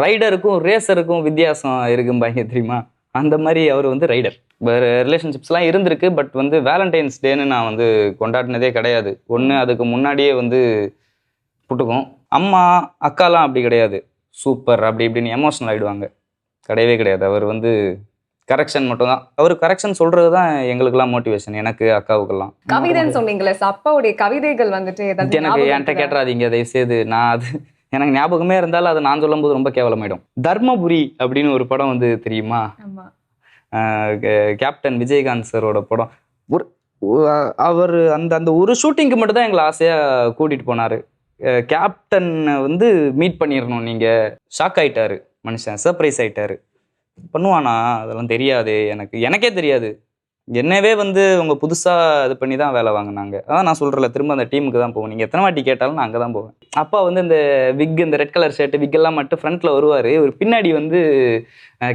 ரைடருக்கும் ரேசருக்கும் வித்தியாசம் இருக்கும்பாங்க தெரியுமா? அந்த மாதிரி அவர் வந்து ரைடர். வேறு ரிலேஷன்ஷிப்ஸ்லாம் இருந்திருக்கு. பட் வந்து வேலண்டைன்ஸ் டேன்னு நான் வந்து கொண்டாடினதே கிடையாது. ஒன்று அதுக்கு முன்னாடியே வந்து புட்டுக்கும். அம்மா அக்காலாம் அப்படி கிடையாது. சூப்பர் அப்படி இப்படின்னு எமோஷனல் ஆகிடுவாங்க. கிடையவே கிடையாது. அவர் வந்து கரெக்ஷன் மட்டும்தான். அவர் கரெக்ஷன் சொல்றது தான் எங்களுக்கெல்லாம் மோட்டிவேஷன், எனக்கு அக்காவுக்கெல்லாம். கவிதைன்னு சொன்னீங்களே, அப்பாவுடைய கவிதைகள் வந்துட்டு எனக்கு என்கிட்ட கேட்டுறாதீங்க தயவு செய்து. நான் அது எனக்கு ஞாபகமே இருந்தாலும் அதை நான் சொல்லும்போது ரொம்ப கேவலமாயிடும். தர்மபுரி அப்படின்னு ஒரு படம் வந்து தெரியுமா? கேப்டன் விஜயகாந்த் சாரோட படம். அவர் அந்த அந்த ஒரு ஷூட்டிங்க்கு மட்டும் தான் எங்களை ஆசையாக கூட்டிகிட்டு போனார். கேப்டன் வந்து மீட் பண்ணிடணும், நீங்கள் ஷாக் ஆகிட்டாரு மனுஷன், சர்ப்ரைஸ் ஆகிட்டாரு. பண்ணுவானா அதெல்லாம் தெரியாது எனக்கே தெரியாது. என்னவே வந்து அவங்க புதுசாக இது பண்ணி தான் வேலை வாங்கினாங்க. அதான் நான் சொல்கிறேன்ல, திரும்ப அந்த டீமுக்கு தான் போவோம். நீங்கள் எத்தனை வாட்டி கேட்டாலும் நான் அங்கே தான் போவேன். அப்பா வந்து இந்த விக், இந்த ரெட் கலர் ஷர்ட் விக்கெல்லாம் மட்டும் ஃப்ரண்ட்டில் வருவார். ஒரு பின்னாடி வந்து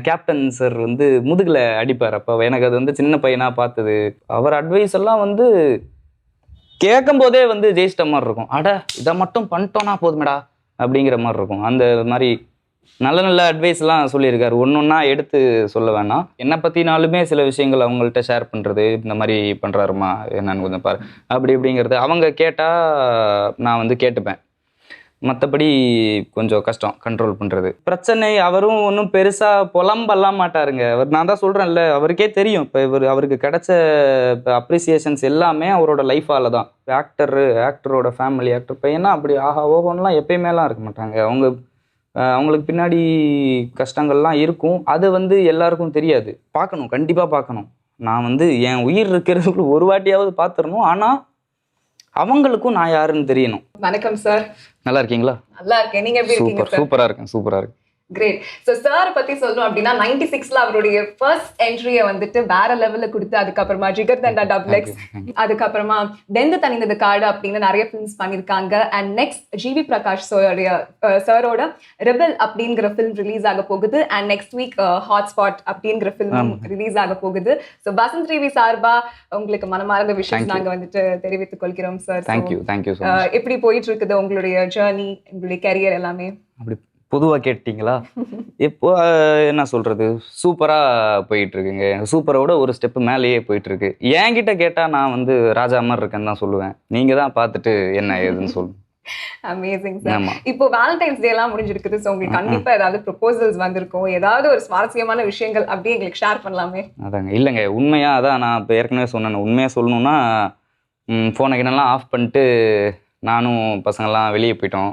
கேப்டன் சார் வந்து முதுகில் அடிப்பார். அப்போ எனக்கு அது வந்து சின்ன பையனாக பார்த்தது. அவர் அட்வைஸ் எல்லாம் வந்து கேட்கும் போதே வந்து ஜெயிச்சிட்ட மாதிரி இருக்கும். அட இதை மட்டும் பண்ணிட்டோன்னா போதுமேடா அப்படிங்கிற மாதிரி இருக்கும். அந்த மாதிரி நல்ல நல்ல அட்வைஸ்லாம் சொல்லியிருக்காரு. ஒன்றா எடுத்து சொல்ல வேணாம். என்னை பற்றினாலுமே சில விஷயங்கள் அவங்கள்ட்ட ஷேர் பண்ணுறது, இந்த மாதிரி பண்ணுறாருமா என்னன்னு கொஞ்சம் பாரு அப்படி இப்படிங்கிறது அவங்க கேட்டால் நான் வந்து கேட்டுப்பேன். மற்றபடி கொஞ்சம் கஷ்டம் கண்ட்ரோல் பண்ணுறது. பிரச்சனை அவரும் ஒன்றும் பெருசாக புலம்பெல்லாம் மாட்டாருங்க. அவர் நான் தான் சொல்கிறேன்ல, அவருக்கே தெரியும். இப்போ அவருக்கு கிடைச்ச இப்போ அப்ரிசியேஷன்ஸ் எல்லாமே அவரோட லைஃபால் தான். ஆக்டரோட ஃபேமிலி ஆக்டர் பையனா அப்படி ஆஹா ஓகோன்னெலாம் எப்பயுமேலாம் இருக்க மாட்டாங்க. அவங்களுக்கு பின்னாடி கஷ்டங்கள்லாம் இருக்கும். அது வந்து எல்லாருக்கும் தெரியாது. பார்க்கணும், கண்டிப்பாக பார்க்கணும். நான் வந்து என் உயிர் இருக்கிறதுக்குள்ள ஒரு வாட்டியாவது பார்த்துடணும். ஆனால் அவங்களுக்கும் நான் யாருன்னு தெரியணும். வணக்கம் சார். நல்லா இருக்கீங்களா? நல்லா இருக்கேன். நீங்க எப்படி இருக்கீங்க? சூப்பரா இருக்கேன். கிரேட். ஸோ சார் பத்தி சொல்லணும் அப்படின்னா 96ல அவருடைய ஃபர்ஸ்ட் என்ட்ரியை வந்துட்டு வேற லெவல்ல கொடுத்து, அதுக்கப்புறமா ஜிகர் தண்டா டபுள் எக்ஸ், அதுக்கப்புறமா டெந்து தனிந்தது காடு அப்படின்னு நிறைய ஃபிலிம்ஸ் பண்ணியிருக்காங்க. அண்ட் நெக்ஸ்ட் ஜிவி பிரகாஷ் சாரோட ரெபல் அப்படிங்கிற ஃபிலிம் ரிலீஸ் ஆக போகுது. அண்ட் நெக்ஸ்ட் வீக் ஹாட்ஸ்பாட் அப்படிங்கிற ஃபிலிம் ரிலீஸ் ஆக போகுது. ஸோ வசந்த் டிவி சார்பா உங்களுக்கு மனமார்ந்த விஷயம் நாங்க வந்துட்டு தெரிவித்துக் கொள்கிறோம் சார். தேங்க்யூ. எப்படி போயிட்டு இருக்குது உங்களுடைய ஜேர்னி, உங்களுடைய கரியர் எல்லாமே? அப்படி பொதுவாக கேட்டீங்களா? இப்போ என்ன சொல்கிறது, சூப்பராக போயிட்டுருக்குங்க. சூப்பரோட ஒரு ஸ்டெப்பு மேலேயே போயிட்டுருக்கு. என்கிட்ட கேட்டால் நான் வந்து ராஜா மாதிரி இருக்கேன்னு தான் சொல்லுவேன். நீங்கள் தான் பார்த்துட்டு என்ன ஏதுன்னு சொல்லுங்க. Amazing sir. இப்போ வேலண்டைன்ஸ் டே எல்லாம் முடிஞ்சிருக்குது. ஸோ உங்களுக்கு கண்டிப்பாக ஏதாவது ப்ரொபோசல்ஸ் வந்திருக்கும், ஏதாவது ஒரு சுவாரஸ்யமான விஷயங்கள் அப்படியே எங்களுக்கு ஷேர் பண்ணலாமே? அதாங்க, இல்லைங்க உண்மையாக அதான் நான் இப்போ ஏற்கனவே சொன்னேன். உண்மையாக சொல்லணுன்னா ஃபோனை கிணலாம் ஆஃப் பண்ணிட்டு நானும் பசங்கள்லாம் வெளியே போயிட்டோம்.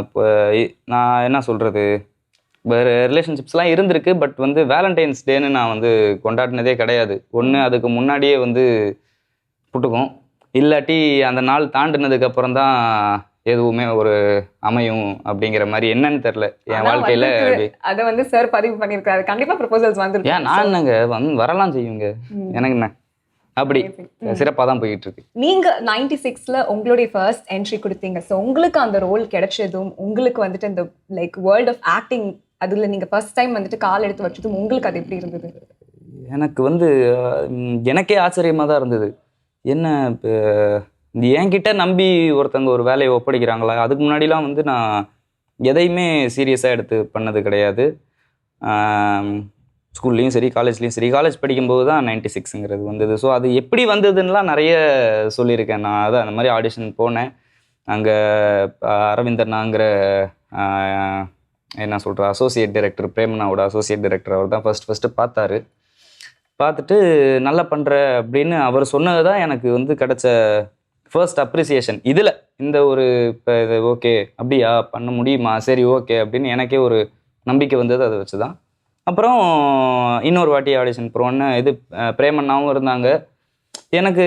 இப்போ நான் என்ன சொல்கிறது, வேறு ரிலேஷன்ஷிப்ஸ்லாம் இருந்திருக்கு. பட் வந்து வேலண்டைன்ஸ் டேன்னு நான் வந்து கொண்டாடினதே கிடையாது. ஒன்று அதுக்கு முன்னாடியே வந்து புட்டுக்கும். இல்லாட்டி அந்த நாள் தாண்டினதுக்கப்புறம் தான் எதுவுமே ஒரு அமையும் அப்படிங்கிற மாதிரி. என்னன்னு தெரில என் வாழ்க்கையில். அதை வந்து சார் பதிவு பண்ணியிருக்காரு. கண்டிப்பாக ப்ரொபோசல்ஸ் வந்து ஏன் நான் என்னங்க வரலாம் செய்யுங்க, எனக்கு என்ன அப்படி சிறப்பாக தான் போயிட்டு இருக்கு. நீங்க 96ல உங்களுடைய ஃபர்ஸ்ட் என்ட்ரி கொடுத்தீங்க. ஸோ உங்களுக்கு அந்த ரோல் கிடைச்சதும், உங்களுக்கு வந்துட்டு இந்த லைக் வேர்ல்ட் ஆஃப் ஆக்டிங் அதுல நீங்க ஃபர்ஸ்ட் டைம் வந்துட்டு கால் எடுத்து வச்சதும் உங்களுக்கு அது எப்படி இருந்தது? எனக்கு வந்து எனக்கே ஆச்சரியமா தான் இருந்தது. என்ன இப்போ என்கிட்ட நம்பி ஒருத்தங்க ஒரு வேலையை ஒப்படைக்கிறாங்களா? அதுக்கு முன்னாடிலாம் வந்து நான் எதையுமே சீரியஸாக எடுத்து பண்ணது கிடையாது. ஸ்கூல்லையும் சரி, காலேஜ்லேயும் சரி. காலேஜ் படிக்கும்போது தான் 96ங்கிறது வந்தது. ஸோ அது எப்படி வந்ததுன்னெலாம் நிறைய சொல்லியிருக்கேன் நான். அதான் அந்த மாதிரி ஆடிஷன் போனேன். அங்கே அரவிந்தண்ணாங்கிற என்ன சொல்கிற அசோசியேட் டைரக்டர், பிரேமனாவோட அசோசியேட் டைரக்டர், அவர் தான் ஃபஸ்ட்டு பார்த்தாரு. பார்த்துட்டு நல்லா பண்ணுற அப்படின்னு அவர் சொன்னது தான் எனக்கு வந்து கிடைச்ச ஃபர்ஸ்ட் அப்ரிசியேஷன். இதில் இந்த ஒரு இப்போ இது ஓகே அப்படியா பண்ண முடியுமா, சரி ஓகே அப்படின்னு எனக்கே ஒரு நம்பிக்கை வந்தது. அதை வச்சு தான் அப்புறம் இன்னொரு வாட்டி ஆடிஷன் போகிறோன்னு இது பிரேமண்ணாவும் இருந்தாங்க. எனக்கு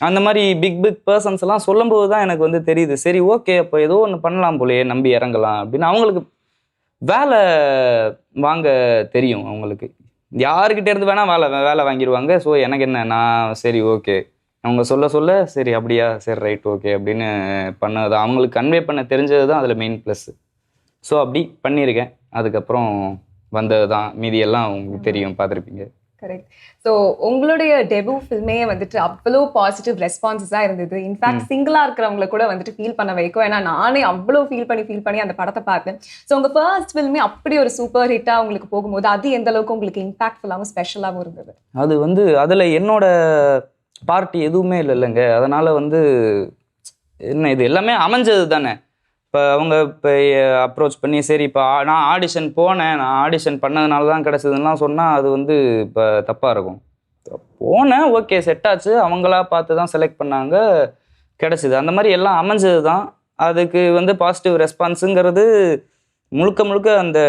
அந்த மாதிரி பிக் பர்சன்ஸ் எல்லாம் சொல்லும்போது தான் எனக்கு வந்து தெரியுது, சரி ஓகே அப்போ ஏதோ ஒன்று பண்ணலாம் போலையே, நம்பி இறங்கலாம் அப்படின்னு. அவங்களுக்கு வேலை வாங்க தெரியும். அவங்களுக்கு யாருக்கிட்டே இருந்து வேணால் வேலை வாங்கிடுவாங்க. ஸோ எனக்கு என்ன, நான் சரி ஓகே அவங்க சொல்ல சரி அப்படியா சரி ரைட் ஓகே அப்படின்னு பண்ணது. அவங்களுக்கு கன்வே பண்ண தெரிஞ்சது தான் அதில் மெயின் ப்ளஸ். ஸோ அப்படி பண்ணியிருக்கேன். அதுக்கப்புறம் வந்தது தான் மீதியெல்லாம் உங்களுக்கு தெரியும், பார்த்துருப்பீங்க. கரெக்ட். ஸோ உங்களுடைய டெபியூ ஃபில்மே வந்துட்டு அவ்வளோ பாசிட்டிவ் ரெஸ்பான்சஸாக இருந்தது. இன்ஃபேக்ட் சிங்கிளாக இருக்கிறவங்களை கூட வந்துட்டு ஃபீல் பண்ண வைக்கும். ஏன்னா நானே அவ்வளோ ஃபீல் பண்ணி அந்த படத்தை பார்த்தேன். ஸோ உங்கள் ஃபர்ஸ்ட் ஃபில்மே அப்படி ஒரு சூப்பர் ஹிட்டாக உங்களுக்கு போகும்போது அது எந்த அளவுக்கு உங்களுக்கு இம்பாக்ட்ஃபுல்லாகவும் ஸ்பெஷலாகவும் இருந்தது? அது வந்து அதில் என்னோட பார்ட்டி எதுவுமே இல்லைங்க. அதனால் வந்து என்ன இது எல்லாமே அமைஞ்சது தானே. இப்போ அவங்க இப்போ அப்ரோச் பண்ணி சரி இப்போ நான் ஆடிஷன் போனேன், நான் ஆடிஷன் பண்ணதுனால தான் கிடச்சதுலாம் சொன்னால் அது வந்து இப்போ தப்பாக இருக்கும். போனேன், ஓகே செட் ஆச்சு, அவங்களா பார்த்து தான் செலக்ட் பண்ணாங்க, கிடச்சிது. அந்த மாதிரி எல்லாம் அமைஞ்சது தான். அதுக்கு வந்து பாசிட்டிவ் ரெஸ்பான்ஸுங்கிறது முழுக்க அந்த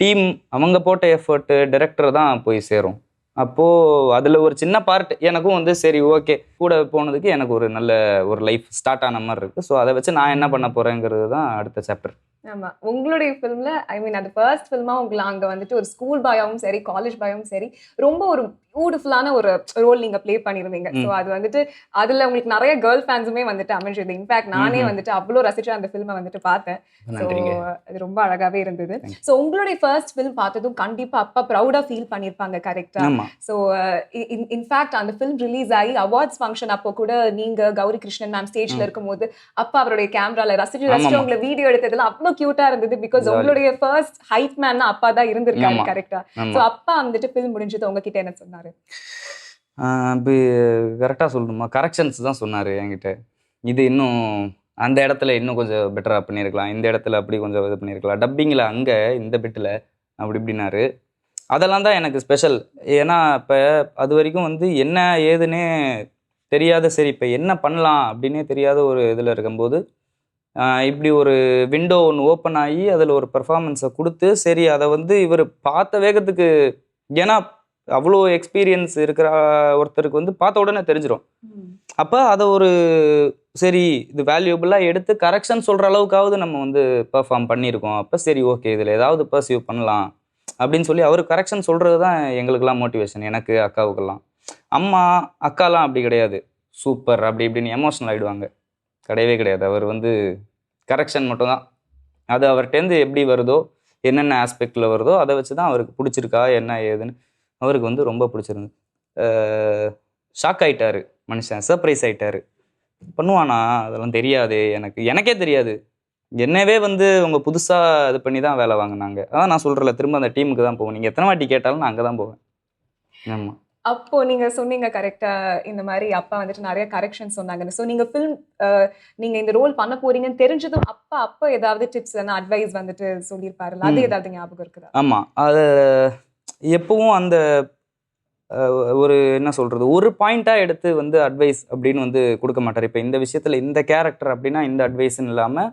டீம் அவங்க போட்ட எஃபர்ட்டு டைரக்டர் தான் போய் சேரும். அப்போது அதில் ஒரு சின்ன பார்ட் எனக்கும் வந்து சரி ஓகே கூட போனதுக்கு எனக்கு ஒரு நல்ல ஒரு லைஃப் ஸ்டார்ட் ஆன மாதிரி இருக்குது. ஸோ அதை வச்சு நான் என்ன பண்ண போகிறேங்கிறது தான் அடுத்த சாப்டர். ஆமாம், உங்களுடைய ஃபிலிமில் ஐ மீன் அது ஃபர்ஸ்ட் ஃபில்மாக உங்களை அங்கே வந்துட்டு ஒரு ஸ்கூல் பாயாவும் சரி காலேஜ் பாயாவும் சரி ரொம்ப ஒரு பியூட்டிஃபுல்லான ஒரு ரோல் நீங்கள் ப்ளே பண்ணியிருந்தீங்க. ஸோ அது வந்துட்டு அதில் உங்களுக்கு நிறைய கேர்ள் ஃபேன்ஸுமே வந்துட்டு அமைஞ்சது. இன்ஃபேக்ட் நானே வந்துட்டு அவ்வளோ ரசிச்சு அந்த ஃபில்மை வந்துட்டு பார்த்தேன். ஸோ அது ரொம்ப அழகாகவே இருந்தது. ஸோ உங்களுடைய ஃபர்ஸ்ட் ஃபிலிம் பார்த்ததும் கண்டிப்பாக அப்பா ப்ரௌடாக ஃபீல் பண்ணியிருப்பாங்க, கரெக்டாக? ஸோ இன்ஃபேக்ட் அந்த ஃபிலிம் ரிலீஸ் ஆகி அவார்ட்ஸ் ஃபங்க்ஷன் அப்போ கூட நீங்கள் கௌரி கிருஷ்ணன் மேம் ஸ்டேஜில் இருக்கும்போது அப்பா அவருடைய கேமராவில் ரசிச்சு உங்களை வீடியோ எடுத்ததுலாம் அவ்வளோ கியூட்டா இருந்தது. பிகாஸ் உங்களுடைய ஃபர்ஸ்ட் ஹைட் மேன்னா அப்பா தான் இருந்திருக்காரு, கரெக்டா? ஸோ அப்பா வந்துட்டு ஃபிலிம் முடிஞ்சது உங்ககிட்ட என்ன சொன்னாரு? கரெக்டாக சொல்லணுமா, கரெக்ஷன்ஸ் தான் சொன்னார் என்கிட்ட. இது இன்னும் அந்த இடத்துல இன்னும் கொஞ்சம் பெட்டராக பண்ணியிருக்கலாம், இந்த இடத்துல அப்படி கொஞ்சம் இது பண்ணியிருக்கலாம், டப்பிங்கில் அங்கே இந்த பிட்டில் அப்படி இப்படின்னாரு. அதெல்லாம் தான் எனக்கு ஸ்பெஷல். ஏன்னா இப்போ அது வரைக்கும் வந்து என்ன ஏதுன்னே தெரியாத, சரி இப்போ என்ன பண்ணலாம் அப்படின்னே தெரியாத ஒரு இதில் இருக்கும்போது இப்படி ஒரு விண்டோ ஒன்று ஓப்பன் ஆகி அதில் ஒரு பெர்ஃபார்மன்ஸை கொடுத்து சரி அதை வந்து இவர் பார்த்த வேகத்துக்கு, ஏன்னா அவ்வளோ எக்ஸ்பீரியன்ஸ் இருக்கிற ஒருத்தருக்கு வந்து பார்த்த உடனே தெரிஞ்சிடும். அப்போ அதை ஒரு சரி இது வேல்யூபிளாக எடுத்து கரெக்ஷன் சொல்கிற அளவுக்காவது நம்ம வந்து பெர்ஃபார்ம் பண்ணியிருக்கோம். அப்போ சரி ஓகே இதில் ஏதாவது பர்சீவ் பண்ணலாம் அப்படின்னு சொல்லி அவர் கரெக்ஷன் சொல்கிறது தான் எங்களுக்கெல்லாம் மோட்டிவேஷன், எனக்கு அக்காவுக்கெல்லாம். அம்மா அக்காலாம் அப்படி கிடையாது, சூப்பர் அப்படி இப்படின்னு எமோஷனல் ஆகிடுவாங்க, கிடையவே கிடையாது. அவர் வந்து கரெக்ஷன் மட்டும்தான். அது அவர்கிட்டேருந்து எப்படி வருதோ என்னென்ன ஆஸ்பெக்டில் வருதோ அதை வச்சு தான் அவருக்கு பிடிச்சிருக்கா என்ன ஏதுன்னு அவருக்கு வந்து ரொம்ப பிடிச்சிருந்து. ஷாக் ஆகிட்டார் மனுஷன், சர்ப்ரைஸ் ஆகிட்டார். பண்ணுவானா அதெல்லாம் தெரியாது, எனக்கே தெரியாது, என்னவே வந்து அவங்க புதுசாக இது பண்ணி தான் வேலை வாங்கினாங்க. அதான் நான் சொல்கிறேன்ல, திரும்ப அந்த டீமுக்கு தான் போவேன், நீங்கள் எத்தனை வாட்டி கேட்டாலும் நான் அங்கே தான் போவேன். ஆமாம். அப்போ நீங்க சொன்னீங்க கரெக்டா, இந்த மாதிரி அப்பா வந்துட்டு நிறைய கரெக்ஷன் சொன்னாங்கன்னு. ஸோ நீங்க ஃபில்ம் நீங்க இந்த ரோல் பண்ண போறீங்கன்னு தெரிஞ்சதும் அப்பா ஏதாவது டிப்ஸ் அட்வைஸ் வந்துட்டு சொல்லியிருப்பாருல்ல, அது ஏதாவது ஞாபகம் இருக்குதா? ஆமாம், அது எப்பவும் அந்த ஒரு என்ன சொல்கிறது, ஒரு பாயிண்ட்டாக எடுத்து வந்து அட்வைஸ் அப்படின்னு வந்து கொடுக்க மாட்டார். இப்போ இந்த விஷயத்தில் இந்த கேரக்டர் அப்படின்னா இந்த அட்வைஸ்ன்னு இல்லாமல்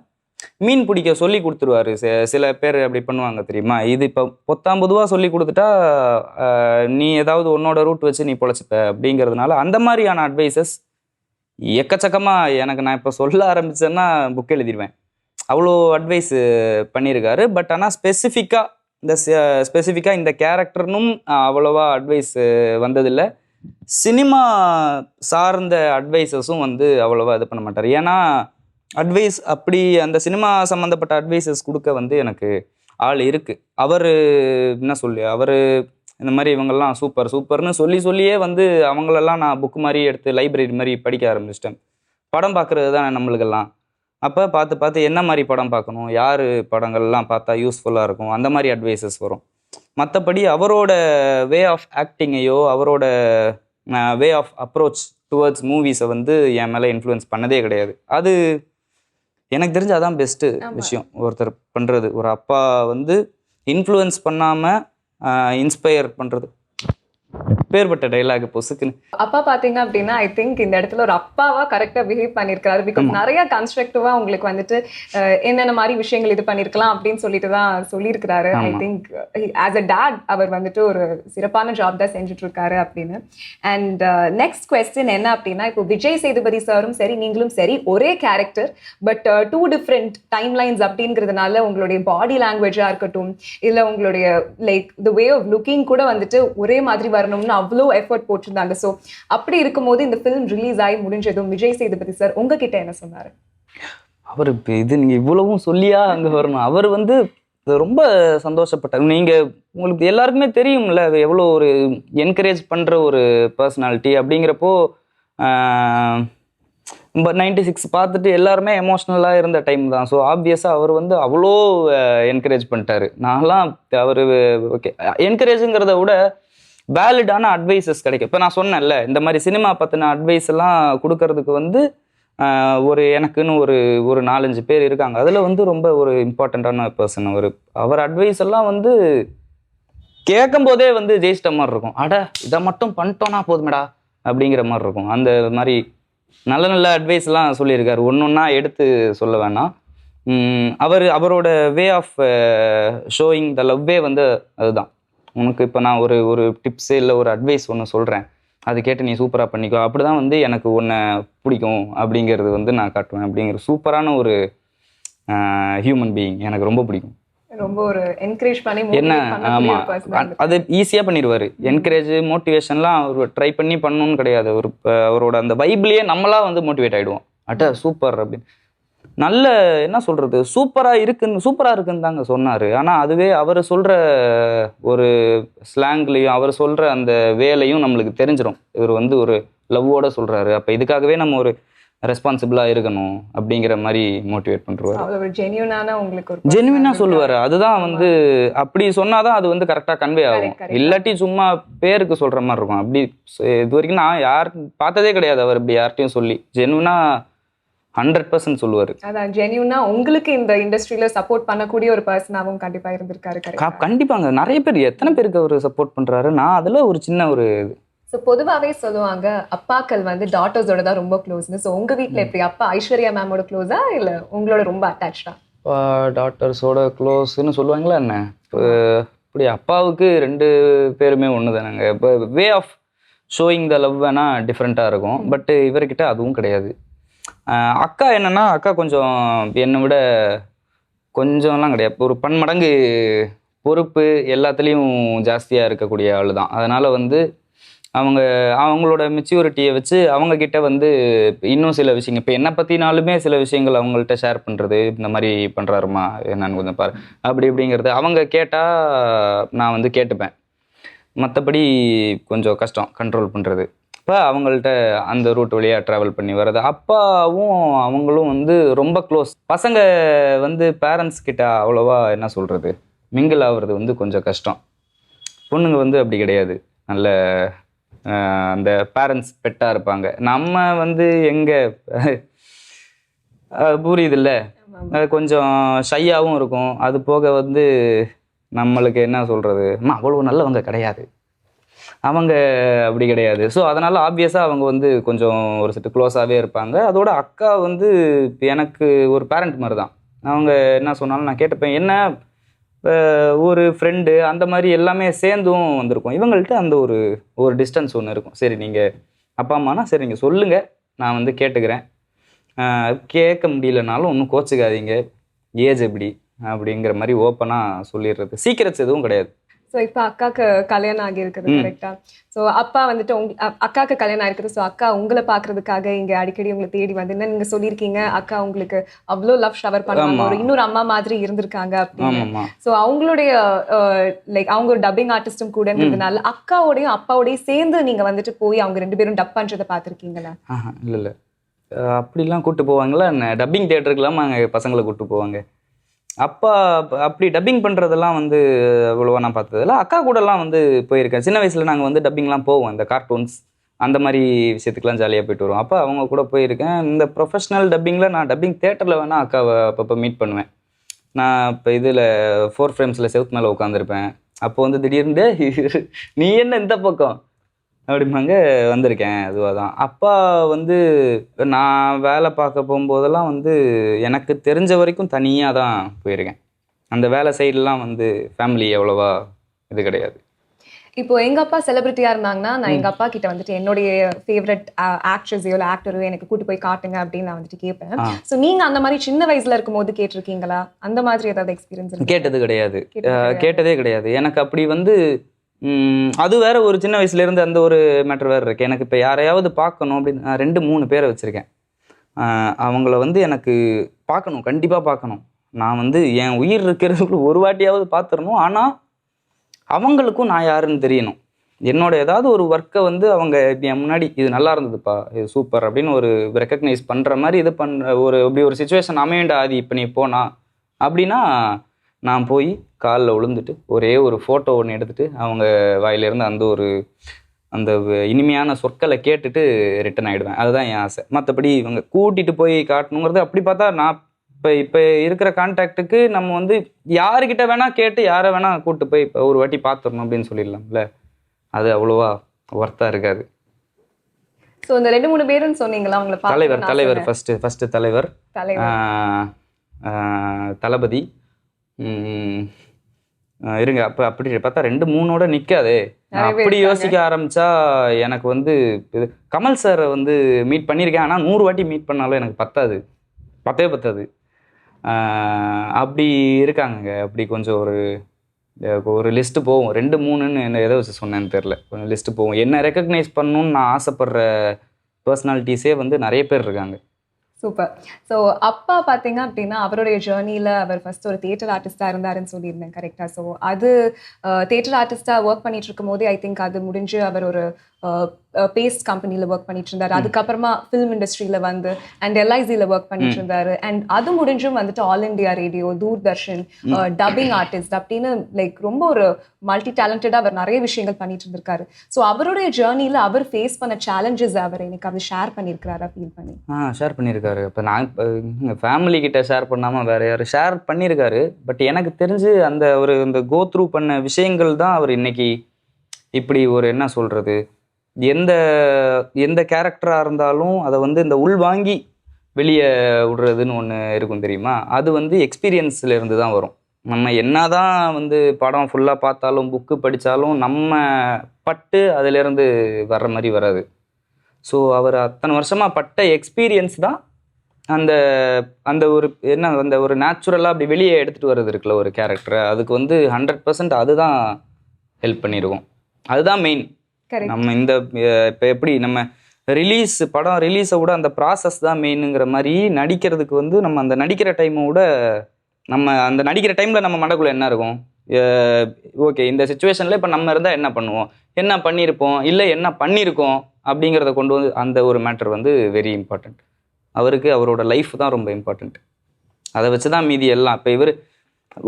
மீன் பிடிக்க சொல்லி கொடுத்துருவாரு. சில பேர் அப்படி பண்ணுவாங்க தெரியுமா, இது இப்போ பொத்தாம்பதுவாக சொல்லி கொடுத்துட்டா நீ ஏதாவது உன்னோட ரூட் வச்சு நீ பொழைச்சிப்ப அப்படிங்கிறதுனால அந்த மாதிரியான அட்வைசஸ் எக்கச்சக்கமாக எனக்கு, நான் இப்போ சொல்ல ஆரம்பித்தேன்னா புக் எழுதிடுவேன், அவ்வளோ அட்வைஸ் பண்ணியிருக்காரு. பட் ஆனால் ஸ்பெசிஃபிக்காக இந்த கேரக்டர்னும் அவ்வளோவா அட்வைஸ் வந்ததில்லை. சினிமா சார்ந்த அட்வைசஸும் வந்து அவ்வளோவா இது பண்ண மாட்டார். ஏன்னா அட்வைஸ் அப்படி அந்த சினிமா சம்மந்தப்பட்ட அட்வைசஸ் கொடுக்க வந்து எனக்கு ஆள் இருக்குது. அவர் என்ன சொல்லி அவர் இந்த மாதிரி இவங்கெல்லாம் சூப்பர்னு சொல்லியே வந்து அவங்களெல்லாம் நான் புக் மாதிரி எடுத்து லைப்ரரி மாதிரி படிக்க ஆரம்பிச்சிட்டேன். படம் பார்க்குறது தானே நம்மளுக்கெல்லாம். அப்போ பார்த்து என்ன மாதிரி படம் பார்க்கணும், யார் படங்கள்லாம் பார்த்தா யூஸ்ஃபுல்லாக இருக்கும், அந்த மாதிரி அட்வைசஸ் வரும். மற்றபடி அவரோட வே ஆஃப் ஆக்டிங்கையோ அவரோட வே ஆஃப் அப்ரோச் டுவர்ட்ஸ் மூவிஸை வந்து என் மேலே இன்ஃப்ளூயன்ஸ் பண்ணதே கிடையாது. அது எனக்கு தெரிஞ்சு அதான் பெஸ்ட்டு விஷயம் ஒருத்தர் பண்ணுறது. ஒரு அப்பா வந்து இன்ஃப்ளூயன்ஸ் பண்ணாமல் இன்ஸ்பயர் பண்ணுறது. பேர்பட்ட டைலாக் பொசுக்குன்னு அப்பா பாத்தீங்க அப்படின்னா ஐ திங்க் இந்த இடத்துல ஒரு அப்பாவா கரெக்டா பிஹேவ் பண்ணிருக்காரு. பிகாஸ் நிறைய கன்ஸ்ட்ரக்டிவா உங்களுக்கு வந்துட்டு என்னென்ன மாதிரி விஷயங்கள் இது பண்ணிருக்கலாம் அப்படின்னு சொல்லிட்டு தான் சொல்லியிருக்கிறாரு. I think as a date அவர் வந்துட்டு ஒரு சிறப்பான ஜாப் தான் செஞ்சுட்டு இருக்காரு அப்படின்னு. அண்ட் நெக்ஸ்ட் குவெஸ்டின் என்ன அப்படின்னா, இப்போ விஜய் சேதுபதி சாரும் சரி நீங்களும் சரி ஒரே character but 2 different time lines அப்படிங்கிறதுனால உங்களுடைய பாடி லாங்குவேஜா இருக்கட்டும் இல்ல உங்களுடைய like the way of looking கூட வந்துட்டு ஒரே மாதிரி வரணும்னு அவ்வளோ எஃபர்ட் போட்டிருந்தாங்க. ஸோ அப்படி இருக்கும்போது இந்த ஃபிலிம் ரிலீஸ் ஆகி முடிஞ்சதும் விஜய் சேதுபதி சார் உங்ககிட்ட என்ன சொன்னாரு? அவர் இது நீங்க இவ்வளவும் சொல்லியா அங்க வரணும், அவர் வந்து அது ரொம்ப சந்தோஷப்பட்டேன். உங்களுக்கு எல்லாருக்குமே தெரியும்ல எவ்வளோ ஒரு என்கரேஜ் பண்ணுற ஒரு பர்சனாலிட்டி அப்படிங்கிறப்போ. நம்ம 96 பார்த்துட்டு எல்லாருமே எமோஷ்னலாக இருந்த டைம் தான். ஸோ ஆப்வியஸாக அவர் வந்து அவ்வளோ என்கரேஜ் பண்ணிட்டாரு. நான்லாம் அவர் ஓகே என்கரேஜுங்கிறத விட வேலிடான அட்வைசஸ் கிடைக்கும். இப்போ நான் சொன்னேன்ல இந்த மாதிரி சினிமா பற்றின அட்வைஸ் எல்லாம் கொடுக்கறதுக்கு வந்து ஒரு எனக்குன்னு ஒரு 4-5 பேர் இருக்காங்க. அதில் வந்து ரொம்ப ஒரு இம்பார்ட்டண்ட்டான பர்சன் அவர் அட்வைஸ் எல்லாம் வந்து கேட்கும் போதே வந்து ஜெயிச்சிட்ட மாதிரி இருக்கும். அட இதை மட்டும் பண்ணிட்டோன்னா போதுமேடா அப்படிங்கிற மாதிரி இருக்கும். அந்த மாதிரி நல்ல நல்ல அட்வைஸ்லாம் சொல்லியிருக்காரு. ஒன்றா எடுத்து சொல்ல வேணாம். அவரோட வே ஆஃப் ஷோயிங் த லவ்வே வந்து அதுதான். உனக்கு இப்போ நான் ஒரு டிப்ஸு இல்லை ஒரு அட்வைஸ் ஒன்று சொல்கிறேன், அது கேட்டு நீ சூப்பராக பண்ணிக்கோ, அப்படி தான் வந்து எனக்கு உன்னை பிடிக்கும் அப்படிங்கிறது வந்து நான் காட்டுவேன். அப்படிங்கிற சூப்பரான ஒரு ஹியூமன் பீயிங் எனக்கு ரொம்ப பிடிக்கும். ரொம்ப ஒரு என்கரேஜ் பண்ணி என்ன ஆமாம் அது ஈஸியாக பண்ணிடுவார். என்கரேஜ் மோட்டிவேஷன்லாம் அவர் ட்ரை பண்ணி பண்ணணும்னு கிடையாது. அவரோட அந்த வைப்லேயே நம்மளாம் வந்து மோட்டிவேட் ஆகிடுவோம். அட்ட சூப்பர் அப்படின்னு நல்ல என்ன சொல்கிறது சூப்பராக இருக்குன்னு தாங்க சொன்னார். ஆனால் அதுவே அவர் சொல்கிற ஒரு ஸ்லாங்லேயும் அவர் சொல்கிற அந்த வேலையும் நம்மளுக்கு தெரிஞ்சிடும். இவர் வந்து ஒரு லவ்வோடு சொல்கிறாரு, அப்போ இதுக்காகவே நம்ம ஒரு ரெஸ்பான்சிபிளாக இருக்கணும் அப்படிங்கிற மாதிரி மோட்டிவேட் பண்ணுறாரு. ஜென்யூனாக சொல்லுவார். அதுதான் வந்து அப்படி சொன்னாதான் அது வந்து கரெக்டாக கன்வே ஆகும். இல்லாட்டி சும்மா பேருக்கு சொல்கிற மாதிரி இருக்கும். அப்படி இது வரைக்கும் நான் பார்த்ததே கிடையாது அவர் இப்படி யார்ட்டையும் சொல்லி ஜென்யூனாக 100% சொல்லுவார். அதான் ஜென்யூனா உங்களுக்கு இந்த இண்டஸ்ட்ரியில சப்போர்ட் பண்ணக்கூடிய ஒரு பர்சனாவும் கண்டிப்பா இருந்திருக்காரு. கண்டிப்பாங்க நிறைய பேர் எத்தனை பேருக்கு அவர் சப்போர்ட் பண்றாரு. நான் அதுல ஒரு சின்ன ஒரு பொதுவாகவே சொல்லுவாங்க அப்பாக்கள் வந்து டாட்டர்ஸோட தான் ரொம்ப க்ளோஸ்னு. ஸோ உங்க வீட்டில் எப்படி அப்பா ஐஸ்வர்யா மேமோட க்ளோஸா இல்லை உங்களோட ரொம்ப அட்டாச்சா? டாட்டர்ஸோட க்ளோஸ்ன்னு சொல்லுவாங்களா என்ன? இப்படி அப்பாவுக்கு 2 பேருமே ஒன்று தானாங்க. இப்போ way of showing the love வேணா டிஃப்ரெண்ட்டாக இருக்கும். பட் இவர்கிட்ட அதுவும் கிடையாது. அக்கா என்னன்னா அக்கா கொஞ்சம் என்னை விட கொஞ்சம்லாம் கிடையாது, ஒரு 10 மடங்கு பொறுப்பு எல்லாத்துலேயும் ஜாஸ்தியாக இருக்கக்கூடிய ஆள் தான். அதனால் வந்து அவங்களோட மெச்சூரிட்டியை வச்சு அவங்கக்கிட்ட வந்து இன்னும் சில விஷயங்கள் இப்போ என்னை பற்றினாலுமே சில விஷயங்கள் அவங்கள்ட்ட ஷேர் பண்ணுறது, இந்த மாதிரி பண்ணுறாருமா என்னன்னு கொஞ்சம் பாரு அப்படி இப்படிங்கிறது அவங்க கேட்டால் நான் வந்து கேட்டுப்பேன். மற்றபடி கொஞ்சம் கஷ்டம் கண்ட்ரோல் பண்ணுறது. இப்போ அவங்கள்ட்ட அந்த ரூட் வழியாக ட்ராவல் பண்ணி வர்றது. அப்பாவும் அவங்களும் வந்து ரொம்ப க்ளோஸ். பசங்க வந்து பேரண்ட்ஸ் கிட்ட அவ்வளோவா என்ன சொல்கிறது மிங்கிள் ஆகிறது வந்து கொஞ்சம் கஷ்டம். பொண்ணுங்க வந்து அப்படி கிடையாது. நல்ல அந்த பேரண்ட்ஸ் பெட்டாக இருப்பாங்க. நம்ம வந்து எங்கே புரியுதில்ல, அது கொஞ்சம் ஷையாகவும் இருக்கும். அது போக வந்து நம்மளுக்கு என்ன சொல்கிறது அவ்வளோ நல்லவங்க கிடையாது, அவங்க அப்படி கிடையாது. ஸோ அதனால் ஆப்வியஸாக அவங்க வந்து கொஞ்சம் ஒரு செட்டு க்ளோஸாகவே இருப்பாங்க. அதோட அக்கா வந்து எனக்கு ஒரு பேரண்ட் மாதிரி தான். அவங்க என்ன சொன்னாலும் நான் கேட்டுப்பேன். என்ன ஒரு ஃப்ரெண்டு அந்த மாதிரி எல்லாமே சேர்ந்தும் வந்திருக்கும். இவங்கள்ட்ட அந்த ஒரு டிஸ்டன்ஸ் ஒன்று இருக்கும். சரி நீங்கள் அப்பா அம்மானா சரி நீங்கள் சொல்லுங்கள், நான் வந்து கேட்டுக்கிறேன், கேட்க முடியலனாலும் ஒன்றும் கோச்சிக்காதீங்க, ஏஜ் எப்படி அப்படிங்கிற மாதிரி ஓப்பனாக சொல்லிடுறது. சீக்கிரட்ஸ் எதுவும் கிடையாது. ஸோ இப்போ அக்காவுக்கு கல்யாணம் ஆகியிருக்குது கரெக்டா? ஸோ அப்பா வந்துட்டு அக்காவுக்கு கல்யாணம் ஆகிருக்குது. ஸோ அக்கா உங்களை பார்க்கறதுக்காக இங்கே அடிக்கடி உங்களை தேடி வந்து என்ன நீங்கள் சொல்லியிருக்கீங்க அக்கா உங்களுக்கு அவ்வளோ லவ் ஷவர் பண்ணுவாங்க, ஒரு இன்னொரு அம்மா மாதிரி இருந்திருக்காங்க அப்படின்னு. ஸோ அவங்களுடைய லைக் அவங்க ஒரு டப்பிங் ஆர்டிஸ்டும் கூடங்கிறதுனால அக்காவோடையும் அப்பாவோடையும் சேர்ந்து நீங்கள் வந்துட்டு போய் அவங்க 2 பேரும் டப் பண்ணுறதை பார்த்துருக்கீங்களா? இல்லை அப்படிலாம் கூப்பிட்டு போவாங்களா என்ன? டப்பிங் தியேட்டருக்குலாம் அங்கே பசங்களை கூப்பிட்டு போவாங்க. அப்பா அப்படி டப்பிங் பண்ணுறதெல்லாம் வந்து அவ்வளோவா நான் பார்த்ததில்ல. அக்கா கூடலாம் வந்து போயிருக்கேன். சின்ன வயசில் நாங்கள் வந்து டப்பிங்லாம் போவோம். இந்த கார்ட்டூன்ஸ் அந்த மாதிரி விஷயத்துக்குலாம் ஜாலியாக போயிட்டு வருவோம். அப்போ அவங்க கூட போயிருக்கேன். இந்த ப்ரொஃபஷ்னல் டப்பிங்கில் நான் டப்பிங் தேட்டரில் வேணால் அக்காவை அப்பப்போ மீட் பண்ணுவேன். நான் இப்போ இதில் 4 ஃப்ரேம்ஸில் செவுத்து மேலே உட்காந்துருப்பேன். அப்போ வந்து திடீர்னு நீ என்ன இந்த பக்கம் அப்படிம்பாங்க, வந்திருக்கேன். அதுவாக தான். அப்பா வந்து நான் வேலை பார்க்க போகும்போதெல்லாம் வந்து எனக்கு தெரிஞ்ச வரைக்கும் தனியாக தான் போயிருக்கேன். அந்த வேலை சைட்லாம் வந்து ஃபேமிலி எவ்வளோவா இது கிடையாது. இப்போ எங்க அப்பா செலிபிரிட்டியா இருந்தாங்கன்னா நான் எங்க அப்பா கிட்ட வந்துட்டு என்னுடைய ஃபேவரட் ஆக்ட்ரஸையோ இல்லை ஆக்டரோ எனக்கு கூட்டு போய் காட்டுங்க அப்படின்னு நான் வந்துட்டு கேட்பேன். ஸோ நீங்க அந்த மாதிரி சின்ன வயசுல இருக்கும் போது கேட்டிருக்கீங்களா? அந்த மாதிரி ஏதாவது எக்ஸ்பீரியன்ஸ்? கேட்டது கிடையாது, கேட்டதே கிடையாது. எனக்கு அப்படி வந்து அது வேற ஒரு சின்ன வயசுல இருந்து அந்த ஒரு மேட்டர் வேற இருக்கு. எனக்கு இப்போ யாரையாவது பார்க்கணும் அப்படின்னு நான் 2-3 பேரை வச்சிருக்கேன். அவங்கள வந்து எனக்கு பார்க்கணும், கண்டிப்பாக பார்க்கணும். நான் வந்து என் உயிர் இருக்கிறதுக்குள்ள ஒரு வாட்டியாவது பார்த்துடணும். ஆனால் அவங்களுக்கும் நான் யாருன்னு தெரியணும். என்னோட ஏதாவது ஒரு ஒர்க்கை வந்து அவங்க என் முன்னாடி இது நல்லா இருந்ததுப்பா, இது சூப்பர் அப்படின்னு ஒரு ரெக்கக்னைஸ் பண்ணுற மாதிரி இது பண்ணுற இப்படி ஒரு சுச்சுவேஷன் அமையண்டா ஆதி இப்போ நீ போனா அப்படின்னா, நான் போய் காலில் விழுந்துட்டு ஒரே ஒரு ஃபோட்டோ ஒன்று எடுத்துட்டு அவங்க வாயிலிருந்து அந்த இனிமையான சொற்களை கேட்டுட்டு ரிட்டன் ஆகிடுவேன். அதுதான் என் ஆசை. மற்றபடி இவங்க கூட்டிகிட்டு போய் காட்டணுங்கிறது அப்படி பார்த்தா நான் இப்போ இருக்கிற கான்டாக்டுக்கு நம்ம வந்து யாருக்கிட்ட வேணால் கேட்டு யாரை வேணால் கூப்பிட்டு போய் இப்போ ஒரு வாட்டி பார்த்துடணும் அப்படின்னு சொல்லிடலாம்ல. அது அவ்வளோவா ஒர்த்தாக இருக்காது. ஸோ இந்த 2-3 பேருன்னு சொன்னீங்களா அவங்களை தலைவர் ஃபஸ்ட்டு தலைவர், தளபதி. இருங்க அப்படி பார்த்தா 2-3 நிற்காதே. அப்படி யோசிக்க ஆரம்பிச்சா எனக்கு வந்து கமல் சாரை வந்து மீட் பண்ணியிருக்கேன். ஆனால் 100 வாட்டி மீட் பண்ணாலும் எனக்கு பத்தாது. அப்படி இருக்காங்க. அப்படி கொஞ்சம் ஒரு லிஸ்ட்டு போகும். 2-3ன்னு என்ன எதை வச்சு சொன்னேன்னு தெரில. கொஞ்சம் லிஸ்ட்டு போகும். என்ன ரெக்கக்னைஸ் பண்ணணும்னு நான் ஆசைப்படுற பர்சனாலிட்டிஸே வந்து நிறைய பேர் இருக்காங்க. சூப்பர். ஸோ அப்பா பார்த்தீங்க அப்படின்னா அவருடைய ஜேர்னியில் அவர் ஃபர்ஸ்ட் ஒரு தியேட்டர் ஆர்டிஸ்டாக இருந்தாருன்னு சொல்லியிருந்தேன், கரெக்டாக? ஸோ அது தியேட்டர் ஆர்டிஸ்டாக ஒர்க் பண்ணிட்டு இருக்கும் போதே ஐ திங்க் அது முடிஞ்சு அவர் ஒரு பேஸ்ட் கம்பெனியில் ஒர்க் பண்ணிட்டு இருந்தாரு. அதுக்கப்புறமா ஃபிலிம் இண்டஸ்ட்ரியில் வந்து அண்ட் எல்ஐசியில் ஒர்க் பண்ணிட்டு இருந்தாரு. அண்ட் அது முடிஞ்சும் வந்துட்டு all India radio, Doordarshan, dubbing artist அப்படின்னு லைக் ரொம்ப ஒரு மல்டி டேலண்டடாக அவர் நிறைய விஷயங்கள் பண்ணிட்டு இருந்திருக்காரு. ஸோ அவருடைய ஜேர்னியில் அவர் ஃபேஸ் பண்ண சேலஞ்சஸ் அவர் எனக்கு அவர் ஷேர் பண்ணியிருக்கிறாரா, ஃபீல் பண்ணி? ஷேர் பண்ணியிருக்காரு. இப்போ நான் எங்கள் ஃபேமிலி கிட்ட ஷேர் பண்ணாமல் வேறு யார் ஷேர் பண்ணியிருக்காரு. பட் எனக்கு தெரிஞ்சு இந்த கோ த்ரூ பண்ண விஷயங்கள் தான் அவர் இன்னைக்கு இப்படி ஒரு என்ன சொல்கிறது, எந்த கேரக்டராக இருந்தாலும் அதை வந்து இந்த உள்வாங்கி வெளியே விடுறதுன்னு ஒன்று இருக்கும் தெரியுமா? அது வந்து எக்ஸ்பீரியன்ஸில் இருந்து தான் வரும். நம்ம என்னதான் வந்து படம் ஃபுல்லாக பார்த்தாலும் புக்கு படித்தாலும் நம்ம பட்டு அதிலேருந்து வர்ற மாதிரி வராது. ஸோ அவர் அத்தனை வருஷமாக பட்ட எக்ஸ்பீரியன்ஸ் தான் அந்த ஒரு நேச்சுரலாக அப்படி வெளியே எடுத்துகிட்டு வர்றது இருக்குல்ல ஒரு கேரக்டரை. அதுக்கு வந்து 100% அதுதான் ஹெல்ப் பண்ணியிருக்கோம். அதுதான் மெயின். நம்ம இப்போ எப்படி நம்ம படம் ரிலீஸை விட அந்த ப்ராசஸ் தான் மெயினுங்கிற மாதிரி நடிக்கிறதுக்கு வந்து நம்ம அந்த நடிக்கிற டைமை விட நம்ம அந்த நடிக்கிற டைமில் நம்ம மனக்குள்ள என்ன இருக்கும், ஓகே இந்த சுச்சுவேஷனில் இப்போ நம்ம இருந்தால் என்ன பண்ணுவோம், என்ன பண்ணியிருப்போம், இல்லை என்ன பண்ணியிருக்கோம் அப்படிங்கிறத கொண்டு வந்து அந்த ஒரு மேட்டர் வந்து வெரி இம்பார்ட்டண்ட். அவருக்கு அவரோட லைஃப் தான் ரொம்ப இம்பார்ட்டண்ட். அதை வச்சு தான் மீதி எல்லாம். இப்போ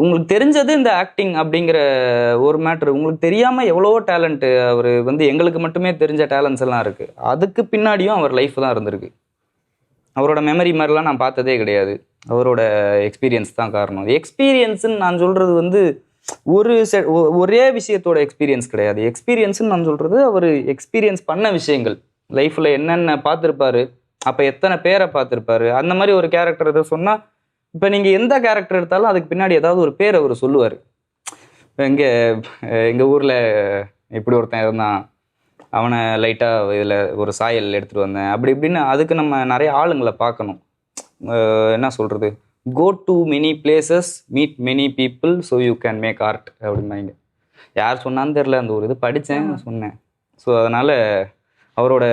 உங்களுக்கு தெரிஞ்சது இந்த ஆக்டிங் அப்படிங்கிற ஒரு மேட்ரு. உங்களுக்கு தெரியாமல் எவ்வளவோ டேலண்ட்டு அவர் வந்து எங்களுக்கு மட்டுமே தெரிஞ்ச டேலண்ட்ஸ் எல்லாம் இருக்குது. அதுக்கு பின்னாடியும் அவர் லைஃப் தான் இருந்திருக்கு. அவரோட மெமரி மாதிரிலாம் நான் பார்த்ததே கிடையாது. அவரோட எக்ஸ்பீரியன்ஸ் தான் காரணம். எக்ஸ்பீரியன்ஸுன்னு நான் சொல்கிறது வந்து ஒரே விஷயத்தோட எக்ஸ்பீரியன்ஸ் கிடையாது. எக்ஸ்பீரியன்ஸுன்னு நான் சொல்கிறது அவர் எக்ஸ்பீரியன்ஸ் பண்ண விஷயங்கள், லைஃப்பில் என்னென்ன பார்த்துருப்பாரு, அப்போ எத்தனை பேரை பார்த்துருப்பாரு. அந்த மாதிரி ஒரு கேரக்டர் இதை சொன்னால், இப்போ நீங்கள் எந்த கேரக்டர் எடுத்தாலும் அதுக்கு பின்னாடி ஏதாவது ஒரு பேர் அவர் சொல்லுவார். எங்கள் ஊரில் இப்படி ஒருத்தன் இருந்தான், அவனை லைட்டாக இதில் ஒரு சாயல் எடுத்துகிட்டு வந்தேன், அப்படி இப்படின்னு. அதுக்கு நம்ம நிறைய ஆளுங்களை பார்க்கணும். என்ன சொல்கிறது, go to many places, meet many people, so you can make art அப்படின்னாங்க. யார் சொன்னான்னு தெரில, அந்த ஒரு இது படித்தேன், சொன்னேன். ஸோ அதனால் அவரோட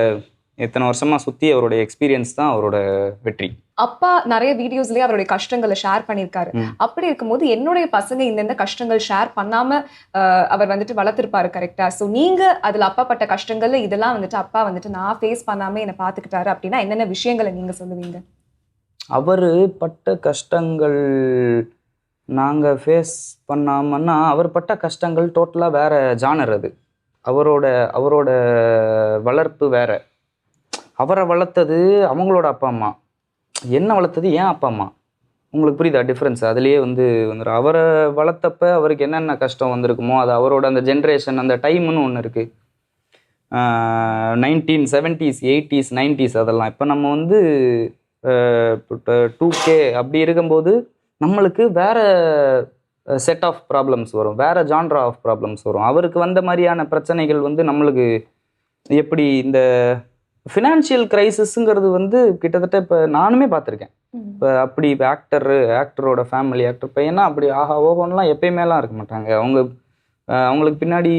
எத்தனை வருஷமாக சுற்றி அவரோட எக்ஸ்பீரியன்ஸ் தான் அவரோட வெற்றி. அப்பா நிறைய வீடியோஸ்லயே அவருடைய கஷ்டங்களை ஷேர் பண்ணியிருக்காரு. அப்படி இருக்கும்போது என்னுடைய பசங்க இந்த கஷ்டங்கள் ஷேர் பண்ணாம அவர் வந்துட்டு வளர்த்திருப்பாரு, கரெக்டா? ஸோ நீங்க அதுல அப்பா பட்ட கஷ்டங்கள்ல இதெல்லாம் வந்துட்டு அப்பா வந்துட்டு நான் ஃபேஸ் பண்ணாம என்னை பார்த்துக்கிட்டாரு அப்படின்னா என்னென்ன விஷயங்களை நீங்க சொல்லுவீங்க? அவர் பட்ட கஷ்டங்கள் நாங்கள் ஃபேஸ் பண்ணாமன்னா, அவர் பட்ட கஷ்டங்கள் டோட்டலாக வேற ஜானர். அது அவரோட வளர்ப்பு வேற. அவரை வளர்த்தது அவங்களோட அப்பா அம்மா, என்ன வளர்த்தது ஏன் அப்பா அம்மா. உங்களுக்கு புரியுதா டிஃப்ரென்ஸ்? அதுலேயே வந்துடும். அவரை வளர்த்தப்ப அவருக்கு என்னென்ன கஷ்டம் வந்திருக்குமோ அது அவரோட அந்த ஜென்ரேஷன், அந்த டைம்னு ஒன்று இருக்குது. 1970s 80s 90s அதெல்லாம். இப்போ நம்ம 2K அப்படி இருக்கும்போது நம்மளுக்கு வேற செட் ஆஃப் ப்ராப்ளம்ஸ் வரும், வேற ஜான்ரா ஆஃப் ப்ராப்ளம்ஸ் வரும். அவருக்கு வந்த மாதிரியான பிரச்சனைகள் நம்மளுக்கு எப்படி இந்த ஃபினான்ஷியல் கிரைசிஸுங்கிறது கிட்டத்தட்ட இப்போ நானுமே பார்த்துருக்கேன். இப்போ அப்படி ஆக்டரோட ஃபேமிலி ஆக்டர் பையனா அப்படி ஆஹா ஓஹோன்லாம் எப்பயுமேலாம் இருக்க மாட்டாங்க. அவங்களுக்கு பின்னாடி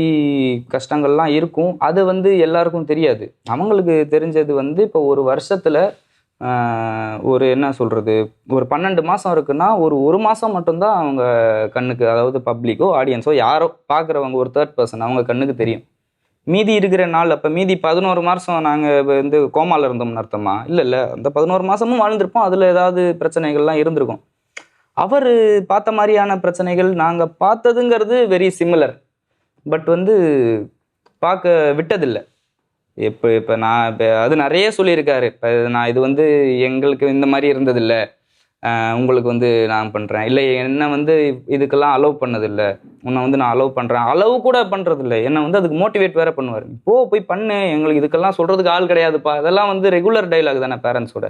கஷ்டங்கள்லாம் இருக்கும். அது எல்லாருக்கும் தெரியாது. அவங்களுக்கு தெரிஞ்சது இப்போ ஒரு வருஷத்தில் ஒரு என்ன சொல்கிறது, ஒரு 12 மாதம் இருக்குன்னா ஒரு மாதம் மட்டும்தான் அவங்க கண்ணுக்கு, அதாவது பப்ளிக்கோ ஆடியன்ஸோ யாரோ பார்க்குறவங்க ஒரு தேர்ட் பர்சன் அவங்க கண்ணுக்கு தெரியும். மீதி இருக்கிற நாள், அப்போ மீதி 11 மாதம் நாங்கள் வந்து கோமாவில் இருந்தோம்னு அர்த்தமா? இல்லை, அந்த 11 மாதமும் வாழ்ந்திருப்போம். அதில் ஏதாவது பிரச்சனைகள்லாம் இருந்திருக்கும். அவர் பார்த்த மாதிரியான பிரச்சனைகள் நாங்கள் பார்த்ததுங்கிறது வெரி சிமிலர். பட் வந்து பார்க்க விட்டதில்லை. இப்போ நான் அது நிறைய சொல்லியிருக்காரு. இப்போ நான் இது வந்து எங்களுக்கு இந்த மாதிரி இருந்ததில்லை, உங்களுக்கு வந்து நான் பண்ணுறேன், இல்லை என்னை வந்து இதுக்கெல்லாம் அலோவ் பண்ணதில்லை, உன்னை வந்து நான் அலோவ் பண்ணுறேன், அலோவ் கூட பண்ணுறதில்ல, என்னை வந்து அதுக்கு மோட்டிவேட் வேறு பண்ணுவார். போய் பண்ணு, எங்களுக்கு இதுக்கெல்லாம் சொல்கிறதுக்கு ஆள் கிடையாதுப்பா. அதெல்லாம் வந்து ரெகுலர் டைலாக் தானே பேரண்ட்ஸோட.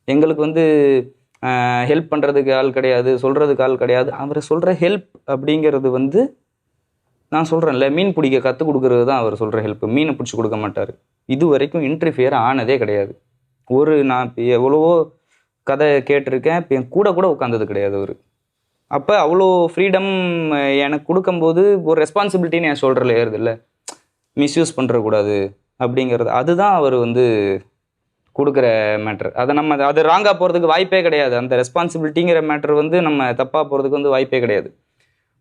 எங்களுக்கு வந்து ஹெல்ப் பண்ணுறதுக்கு ஆள் கிடையாது, சொல்கிறதுக்கு ஆள் கிடையாது. அவர் சொல்கிற ஹெல்ப் அப்படிங்கிறது வந்து நான் சொல்கிறேன்ல, மீன் பிடிக்க கற்றுக் கொடுக்குறது தான் அவர் சொல்கிற ஹெல்ப். மீனை பிடிச்சி கொடுக்க மாட்டார். இது வரைக்கும் இன்டர்ஃபியர் ஆனதே கிடையாது. நான் இப்போ எவ்வளவோ கதை கேட்டிருக்கேன், இப்போ என் கூட உட்காந்தது கிடையாது அவர். அப்போ அவ்வளோ ஃப்ரீடம் எனக்கு கொடுக்கும்போது ஒரு ரெஸ்பான்சிபிலிட்டின்னு என் ஷோல்டரில் ஏறுது இல்லை, மிஸ்யூஸ் பண்ணுறக்கூடாது அப்படிங்கிறது. அதுதான் அவர் வந்து கொடுக்குற மேட்ரு. அது ராங்காக போகிறதுக்கு வாய்ப்பே கிடையாது. அந்த ரெஸ்பான்சிபிலிட்டிங்கிற மேட்ரு வந்து நம்ம தப்பாக போகிறதுக்கு வந்து வாய்ப்பே கிடையாது.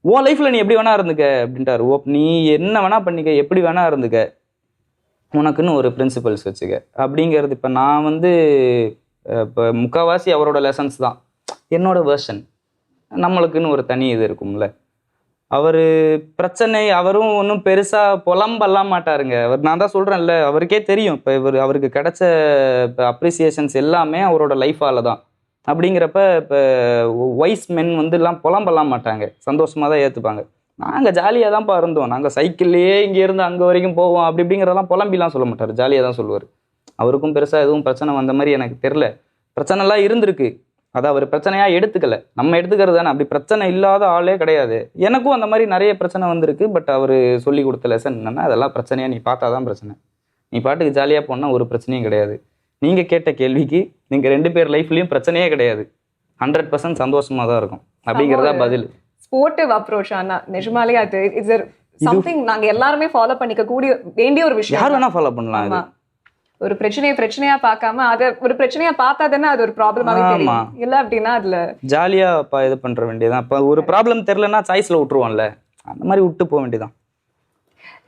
உன் லைஃப்பில் நீ எப்படி வேணா இருந்துக்க அப்படின்ட்டாரு. நீ என்ன வேணா பண்ணிக்க, எப்படி வேணா இருந்துக்க, உனக்குன்னு ஒரு பிரின்சிபல்ஸ் வச்சுக்க அப்படிங்கிறது. இப்போ நான் வந்து இப்போ முக்கால்வாசி அவரோட லெசன்ஸ் தான் என்னோட வேர்ஷன். நம்மளுக்குன்னு ஒரு தனி இது இருக்கும்ல. அவர் பிரச்சனை, அவரும் ஒன்றும் பெருசாக புலம்பெல்லாம் மாட்டாருங்க. நான் தான் சொல்கிறேன்ல, அவருக்கே தெரியும் இப்போ அவருக்கு கிடைச்ச இப்போ அப்ரிசியேஷன்ஸ் எல்லாமே அவரோட லைஃபால் தான். அப்படிங்கிறப்ப இப்போ வைஸ் மென் வந்து எல்லாம் புலம்பெல்லாம் மாட்டாங்க, சந்தோஷமாக தான் ஏற்றுப்பாங்க. நாங்கள் ஜாலியாக தான்ப்பா இருந்தோம், நாங்கள் சைக்கிள்லேயே இங்கேருந்து அங்கே வரைக்கும் போவோம், அப்படி இப்படிங்கிறதெல்லாம் புலம்பிலாம் சொல்ல மாட்டார், ஜாலியாக தான் சொல்லுவார். அவருக்கும் பெருசாக எதுவும் பிரச்சனை வந்த மாதிரி எனக்கு தெரில. பிரச்சனைலாம் இருந்திருக்கு, அதை அவர் பிரச்சனையாக எடுத்துக்கல, நம்ம எடுத்துக்கிறது தானே. அப்படி பிரச்சனை இல்லாத ஆளே கிடையாது. எனக்கும் அந்த மாதிரி நிறைய பிரச்சனை வந்திருக்கு. பட் அவர் சொல்லி கொடுத்த லெசன் என்னென்னா, அதெல்லாம் பிரச்சனையாக நீ பார்த்தா தான் பிரச்சனை, நீ பாட்டுக்கு ஜாலியாக போனால் ஒரு பிரச்சனையும் கிடையாது. நீங்கள் கேட்ட கேள்விக்கு நீங்கள் 2 பேர் லைஃப்லையும் பிரச்சனையே கிடையாது, 100% சந்தோஷமாக தான் இருக்கும் அப்படிங்கிறதா பதில். Sportive approach. ஆனா நிஜமாலே அது இட்ஸ் சம்திங் நாங்க எல்லாருமே ஃபாலோ பண்ணிக்க கூடிய வேண்டிய ஒரு விஷயம். யார் வேணா ஃபாலோ பண்ணலாம். ஒரு பிரச்சனையா பார்க்காம அதை ஒரு பிரச்சனையா பார்த்தா தானே அது ஒரு ப்ராப்ளமாவே தெரியும். இல்ல அப்படின்னா அதுல ஜாலியா இது பண்ற வேண்டியதான். இப்ப ஒரு ப்ராப்ளம் தெரியலன்னா சாய்ஸ்ல விட்டுருவோம்ல, அந்த மாதிரி விட்டு போக வேண்டியதான்.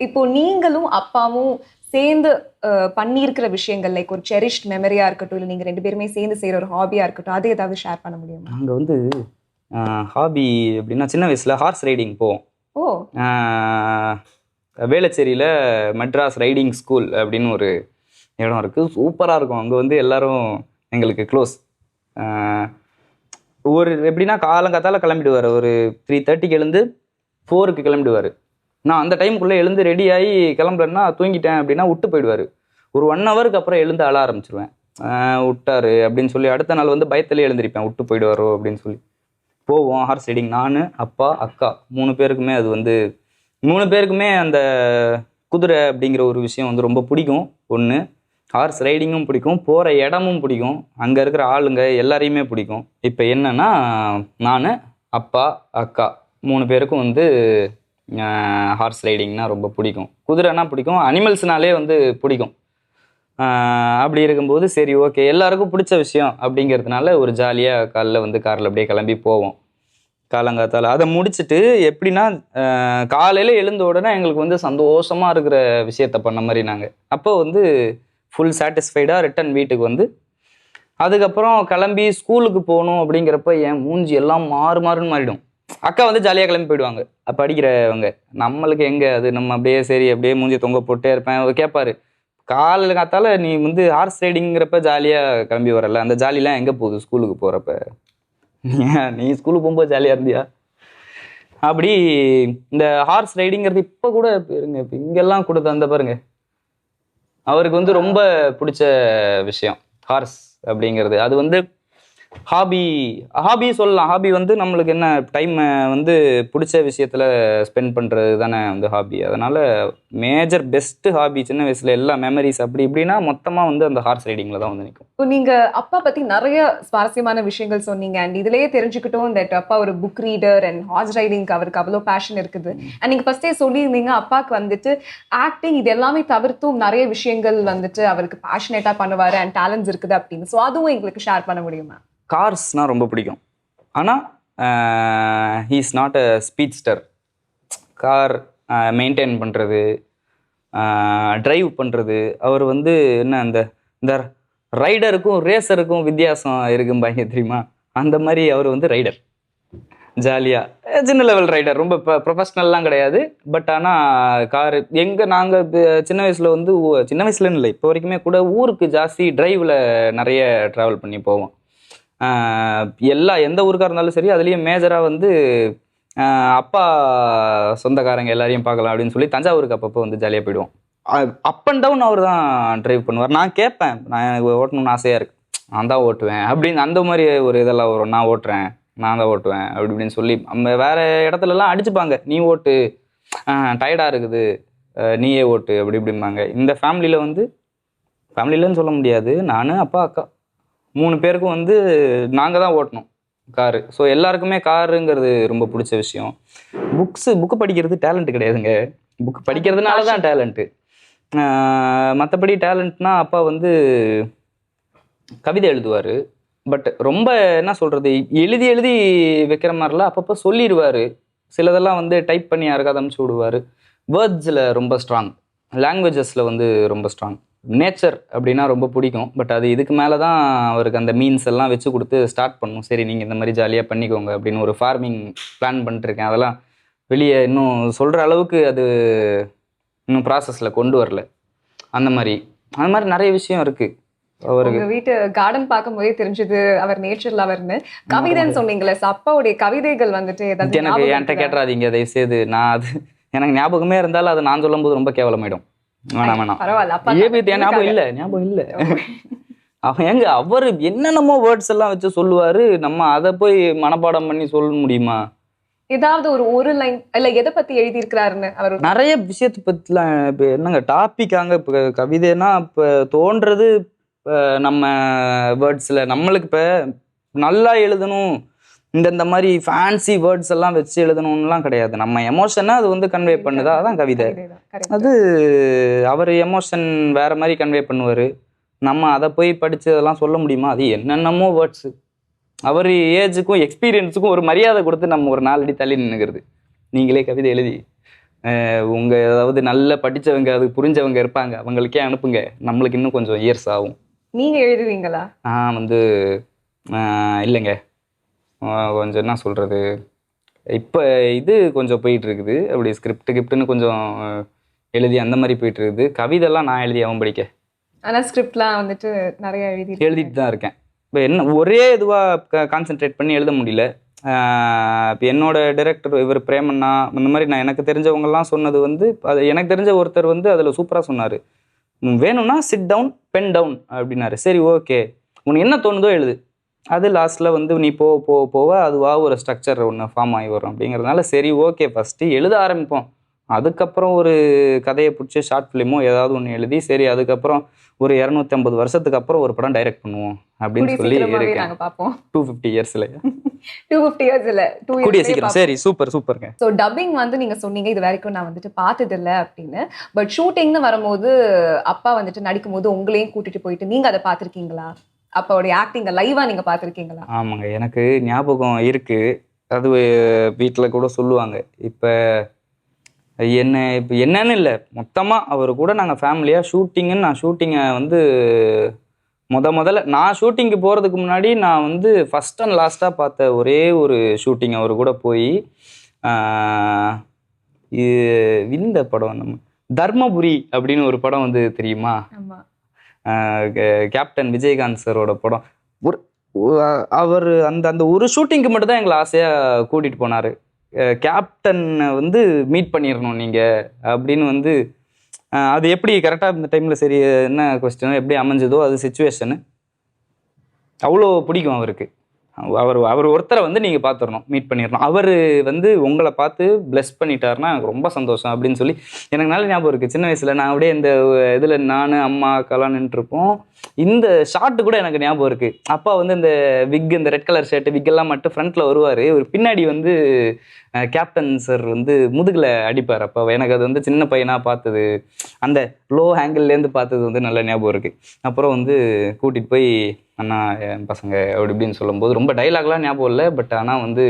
இப்போ நீங்களும் அப்பாவும் சேர்ந்து பண்ணியிருக்கிற விஷயங்கள், லைக் ஒரு செரிஷ்ட் மெமரியா இருக்கட்டும், இல்லை நீங்க 2 பேருமே சேர்ந்து செய்யற ஒரு ஹாபியா இருக்கட்டும், அது ஏதாவது ஷேர் பண்ண முடியுமா? நாங்க வந்து ஹாபி அப்படின்னா சின்ன வயசுல ஹார்ஸ் ரைடிங் போவோம். வேளச்சேரியில மெட்ராஸ் ரைடிங் ஸ்கூல் அப்படின்னு ஒரு இடம் இருக்குது, சூப்பராக இருக்கும். அங்கே வந்து எல்லாரும் எங்களுக்கு க்ளோஸ். ஒரு எப்படின்னா காலங்காத்தால கிளம்பிடுவார், ஒரு 3:30க்கு எழுந்து 4க்கு கிளம்பிடுவார். நான் அந்த டைமுக்குள்ளே எழுந்து ரெடி ஆகி கிளம்புறேன்னா தூங்கிட்டேன் அப்படின்னா விட்டு போயிடுவார். ஒரு 1 ஹவருக்கு அப்புறம் எழுந்து அழ ஆரம்பிச்சிருவேன். விட்டாரு அப்படின்னு சொல்லி அடுத்த நாள் வந்து பயத்திலே எழுந்திருப்பேன், விட்டு போயிடுவாரோ அப்படின்னு சொல்லி. போவோம் ஹார்ஸ் ரைடிங், நான், அப்பா, அக்கா 3 பேருக்குமே. அது வந்து 3 பேருக்குமே அந்த குதிரை அப்படிங்கிற ஒரு விஷயம் வந்து ரொம்ப பிடிக்கும். ஒன்று, ஹார்ஸ் ரைடிங்கும் பிடிக்கும், போகிற இடமும் பிடிக்கும், அங்கே இருக்கிற ஆளுங்க எல்லாரையுமே பிடிக்கும். இப்போ என்னன்னா, நான், அப்பா, அக்கா 3 பேருக்கும் வந்து ஹார்ஸ் ரைடிங்னா ரொம்ப பிடிக்கும், குதிரைனா பிடிக்கும், அனிமல்ஸ்னாலே வந்து பிடிக்கும். அப்படி இருக்கும்போது சரி ஓகே, எல்லாருக்கும் பிடிச்ச விஷயம் அப்படிங்கிறதுனால ஒரு ஜாலியாக காலைல வந்து காரில் அப்படியே கிளம்பி போவோம் காலங்காத்தால். அதை முடிச்சுட்டு எப்படின்னா காலையில் எழுந்த உடனே எங்களுக்கு வந்து சந்தோஷமாக இருக்கிற விஷயத்த பண்ண மாதிரி நாங்கள் அப்போ வந்து ஃபுல் சாட்டிஸ்ஃபைடாக ரிட்டன் வீட்டுக்கு வந்து அதுக்கப்புறம் கிளம்பி ஸ்கூலுக்கு போகணும் அப்படிங்கிறப்ப என் மூஞ்சி எல்லாம் மாறுன்னு மாறிடும். அக்கா வந்து ஜாலியாக கிளம்பி போயிடுவாங்க படிக்கிறவங்க. நம்மளுக்கு எங்கே அது, நம்ம அப்படியே சரி அப்படியே மூஞ்சி தொங்க போட்டே இருப்பேன். கேட்பாரு, காலையில் காத்தால நீ வந்து ஹார்ஸ் ரைடிங்கிறப்ப ஜாலியாக கிளம்பி வரல, அந்த ஜாலிலாம் எங்கே போகுது ஸ்கூலுக்கு போகிறப்ப, நீ ஸ்கூலுக்கு போகும்போது ஜாலியாக இருந்தியா? அப்படி இந்த ஹார்ஸ் ரைடிங்கிறது இப்போ கூட இருங்க, இப்போ இங்கெல்லாம் கொடுத்த அந்த பாருங்க, அவருக்கு வந்து ரொம்ப பிடிச்ச விஷயம் ஹார்ஸ் அப்படிங்கிறது. அது வந்து ஹாபி ஹாபி சொல்லலாம். ஹாபி வந்து நம்மளுக்கு என்ன டைம் வந்து பிடிச்ச விஷயத்துல ஸ்பெண்ட் பண்றது தானே வந்து ஹாபி. அதனால மேஜர் பெஸ்ட் ஹாபி சின்ன வயசுல எல்லா மெமரிஸ் அப்படி இப்படின்னா மொத்தமா வந்து அந்த ஹார்ஸ் ரைடிங்ல தான் வந்து நிற்கும். இப்போ நீங்க அப்பா பத்தி நிறைய சுவாரஸ்யமான விஷயங்கள் சொன்னீங்க அண்ட் இதுலயே தெரிஞ்சுக்கிட்டோம் தட் அப்பா ஒரு புக் ரீடர் அண்ட் ஹார்ஸ் ரைடிங்க்கு அவருக்கு அவ்வளோ பேஷன் இருக்குது. அண்ட் நீங்க ஃபர்ஸ்டே சொல்லியிருந்தீங்க அப்பாவுக்கு வந்துட்டு ஆக்டிங் இது எல்லாமே தவிர்த்தும் நிறைய விஷயங்கள் வந்துட்டு அவருக்கு பேஷனேட்டா பண்ணுவாரு அண்ட் டேலண்ட்ஸ் இருக்குது அப்படின்னு. ஸோ அதுவும் எங்களுக்கு ஷேர் பண்ண முடியுமா? கார்ஸ்னால் ரொம்ப பிடிக்கும். ஆனால் he is not a speedster. Car maintain பண்ணுறது, ட்ரைவ் பண்ணுறது, அவர் வந்து என்ன அந்த இந்த ரைடருக்கும் ரேசருக்கும் வித்தியாசம் இருக்கும்பாங்க தெரியுமா? அந்த மாதிரி அவர் வந்து ரைடர். ஜாலியாக சின்ன லெவல் ரைடர், ரொம்ப ப்ரொஃபஷ்னல்லாம் கிடையாது. பட் ஆனால் காரு நாங்கள் சின்ன வயசில் வந்து சின்ன வயசுலன்னு இல்லை இப்போ வரைக்குமே கூட ஊருக்கு ஜாஸ்தி டிரைவில் நிறைய ட்ராவல் பண்ணி போவோம். எந்த ஊருக்காக இருந்தாலும் சரி, அதுலேயும் மேஜராக வந்து அப்பா சொந்தக்காரங்க எல்லாரையும் பார்க்கலாம் அப்படின்னு சொல்லி தஞ்சாவூருக்கு அப்பப்போ வந்து ஜாலியாக போயிடுவோம். அப் அண்ட் டவுன் அவர் தான் டிரைவ் பண்ணுவார். நான் கேட்பேன், எனக்கு ஓட்டணும்னு ஆசையாக இருக்குது, நான் தான் ஓட்டுவேன் அப்படின்னு. அந்த மாதிரி ஒரு இதெல்லாம் வரும், நான் ஓட்டுறேன், நான் தான் ஓட்டுவேன் அப்படி இப்படின்னு சொல்லி. வேற இடத்துலலாம் அடிச்சுப்பாங்க, நீ ஓட்டு, டயர்டாக இருக்குது, நீயே ஓட்டு அப்படி இப்படிம்பாங்க. இந்த ஃபேமிலியில் வந்து ஃபேமிலியிலன்னு சொல்ல முடியாது, நான் அப்பா அக்கா 3 பேருக்கும் வந்து நாங்கள் தான் ஓட்டணும் காரு. ஸோ எல்லாருக்குமே காருங்கிறது ரொம்ப பிடிச்ச விஷயம். புக்கு படிக்கிறது டேலண்ட் கிடையாதுங்க, புக்கு படிக்கிறதுனால தான் டேலண்ட்டு. மற்றபடி டேலண்ட்னா அப்பா வந்து கவிதை எழுதுவார். பட் ரொம்ப என்ன சொல்கிறது, எழுதி எழுதி வைக்கிற மாதிரிலாம் அப்பப்போ சொல்லிடுவார். சிலதெல்லாம் வந்து டைப் பண்ணி யாருக்காவது அனுப்பிச்சி விடுவார். வேர்ட்ஸில் ரொம்ப ஸ்ட்ராங், லாங்குவேஜஸில் வந்து ரொம்ப ஸ்ட்ராங். நேச்சர் அப்படின்னா ரொம்ப பிடிக்கும். பட் அது இதுக்கு மேலே தான் அவருக்கு அந்த மீன்ஸ் எல்லாம் வச்சு கொடுத்து ஸ்டார்ட் பண்ணணும். சரி நீங்கள் இந்த மாதிரி ஜாலியாக பண்ணிக்கோங்க அப்படின்னு ஒரு ஃபார்மிங் பிளான் பண்ணிட்டுருக்கேன். அதெல்லாம் வெளியே இன்னும் சொல்கிற அளவுக்கு அது இன்னும் ப்ராசஸில் கொண்டு வரல. அந்த மாதிரி நிறைய விஷயம் இருக்குது அவருக்கு. வீட்டு கார்டன் பார்க்கும்போதே தெரிஞ்சது அவர் நேச்சர் லவர்னு. கவிதைன்னு சொன்னீங்களே, அப்பாவுடைய கவிதைகள் வந்துட்டு எனக்கு என்கிட்ட கேட்டுறாதீங்க தயவு செய்து. நான் அது எனக்கு ஞாபகமே இருந்தாலும் அதை நான் சொல்லும்போது ரொம்ப கேவலமாயிடும். வேணாம் ஞாபகம் இல்ல. அவன் அவர் என்னென்னமோ வேர்ட்ஸ் எல்லாம் வச்சு சொல்லுவாரு, நம்ம அதை போய் மனப்பாடம் பண்ணி சொல்ல முடியுமா? ஏதாவது ஒரு லைன் இல்ல எதை பத்தி எழுதி இருக்கிறாருன்னு அவர் நிறைய விஷயத்தை பத்திலாம். இப்ப என்னங்க டாபிக்காங்க, இப்ப கவிதைனா இப்ப தோன்றது நம்ம வேர்ட்ஸ்ல. நம்மளுக்கு இப்ப நல்லா எழுதணும், இந்த மாதிரி ஃபேன்சி வேர்ட்ஸ் எல்லாம் வச்சு எழுதணும்லாம் கிடையாது. நம்ம எமோஷனை அது வந்து கன்வே பண்ணுதா, அதான் கவிதை. அது அவர் எமோஷன் வேற மாதிரி கன்வே பண்ணுவார். நம்ம அதை போய் படித்து அதெல்லாம் சொல்ல முடியுமா? அது என்னென்னமோ வேர்ட்ஸு. அவர் ஏஜுக்கும் எக்ஸ்பீரியன்ஸுக்கும் ஒரு மரியாதை கொடுத்து நம்ம ஒரு 4 அடி தள்ளி நின்றுக்கிறது. நீங்களே கவிதை எழுதி உங்கள் ஏதாவது நல்ல படித்தவங்க, அது புரிஞ்சவங்க இருப்பாங்க, அவங்களுக்கே அனுப்புங்க. நம்மளுக்கு இன்னும் கொஞ்சம் இயர்ஸ் ஆகும். நீங்கள் எழுதுவீங்களா? நான் வந்து இல்லைங்க, கொஞ்சம் என்ன சொல்கிறது, இப்போ இது கொஞ்சம் போயிட்டுருக்குது. அப்படி கிரிப்டுன்னு கொஞ்சம் எழுதி அந்த மாதிரி போயிட்டுருக்குது. கவிதைலாம் நான் எழுதி அவன் படிக்க. ஆனால் ஸ்கிரிப்ட்லாம் வந்துட்டு நிறைய எழுதிட்டு தான் இருக்கேன். இப்போ என்ன ஒரே இதுவாக கான்சென்ட்ரேட் பண்ணி எழுத முடியல. இப்போ என்னோட டைரக்டர் இவர் பிரேமண்ணா, இந்த மாதிரி நான் எனக்கு தெரிஞ்சவங்கலாம் சொன்னது வந்து, அது எனக்கு தெரிஞ்ச ஒருத்தர் வந்து அதில் சூப்பராக சொன்னார், வேணும்னா சிட் டவுன் பென் டவுன் அப்படின்னாரு. சரி ஓகே, உனக்கு என்ன தோணுதோ எழுது, அது லாஸ்ட்டில் வந்து நீ போக அதுவாக ஒரு ஸ்ட்ரக்சர் ஒன்று ஃபார்ம் ஆகி வரும் அப்படிங்கிறதுனால சரி ஓகே ஃபஸ்ட்டு எழுத ஆரம்பிப்போம். அதுக்கப்புறம் ஒரு கதையை பிடிச்சி ஷார்ட் ஃபிலிமோ ஏதாவது ஒன்று எழுதி, சரி அதுக்கப்புறம் ஒரு 250 வருஷத்துக்கு அப்புறம் ஒரு படம் டைரக்ட் பண்ணுவோம் அப்படின்னு சொல்லி இருக்கேன். 250 இயர்ஸ் இல்லையா? 250 இயர்ஸ் இல்லை, கூடிய சீக்கிரம். சரி சூப்பருங்க. ஸோ டப்பிங் வந்து நீங்கள் சொன்னீங்க இது வரைக்கும் நான் வந்துட்டு பார்த்ததில்லை அப்படின்னு. பட் ஷூட்டிங்னு வரும்போது அப்பா வந்துட்டு நடிக்கும் போது உங்களையும் கூட்டிட்டு போயிட்டு நீங்கள் அதை பார்த்துருக்கீங்களா? அப்பாவுடைய ஆக்டிங் லைவாக நீங்கள் பார்த்துருக்கீங்களா? ஆமாங்க, எனக்கு ஞாபகம் இருக்குது. அது வீட்டில் கூட சொல்லுவாங்க. இப்போ என்னன்னு இல்லை, மொத்தமாக அவர் கூட நாங்கள் ஃபேமிலியாக ஷூட்டிங்குன்னு, நான் ஷூட்டிங்கை வந்து முதல்ல நான் ஷூட்டிங்கு போகிறதுக்கு முன்னாடி நான் வந்து ஃபஸ்ட் அண்ட் லாஸ்ட்டாக பார்த்த ஒரே ஒரு ஷூட்டிங் அவர் கூட போய், இந்த படம் நம்ம தர்மபுரி அப்படின்னு ஒரு படம் வந்து தெரியுமா? கேப்டன் விஜயகாந்த் சாரோட படம். அவர் அந்த ஒரு ஷூட்டிங்க்கு மட்டும் தான் எங்களை ஆசையாக கூட்டிகிட்டு போனார். கேப்டனை வந்து மீட் பண்ணிடணும் நீங்கள் அப்படின்னு வந்து. அது எப்படி கரெக்டாக இந்த டைமில் சரி என்ன கொஸ்டினோ எப்படி அமைஞ்சதோ அது சுச்சுவேஷனு அவ்வளோ பிடிக்கும் அவருக்கு. அவர் அவர் ஒருத்தரை வந்து நீங்கள் பார்த்துடணும், மீட் பண்ணிடணும். அவர் வந்து உங்களை பார்த்து பிளஸ் பண்ணிட்டாருன்னா எனக்கு ரொம்ப சந்தோஷம் அப்படின்னு சொல்லி எனக்கு நல்ல ஞாபகம் இருக்குது. சின்ன வயசில் நான் அப்படியே இந்த இதில் நான் அம்மா அக்காலாம் நின்றுருப்போம். இந்த ஷார்ட்டு கூட எனக்கு ஞாபகம் இருக்குது. அப்பா வந்து இந்த விக், இந்த ரெட் கலர் ஷர்ட்டு விக்கெல்லாம் மட்டும் ஃப்ரண்ட்டில் வருவார். ஒரு பின்னாடி வந்து கேப்டன் சார் வந்து முதுகில் அடிப்பார். அப்போ எனக்கு அது வந்து சின்ன பையனாக பார்த்தது, அந்த லோ ஆங்கிள்லேருந்து பார்த்தது வந்து நல்ல ஞாபகம் இருக்குது. அப்புறம் வந்து கூட்டிகிட்டு போய் அண்ணா என் பசங்க அப்படி இப்படின்னு சொல்லும்போது ரொம்ப டைலாக்லாம் ஞாபகம் இல்லை. பட் ஆனால் வந்து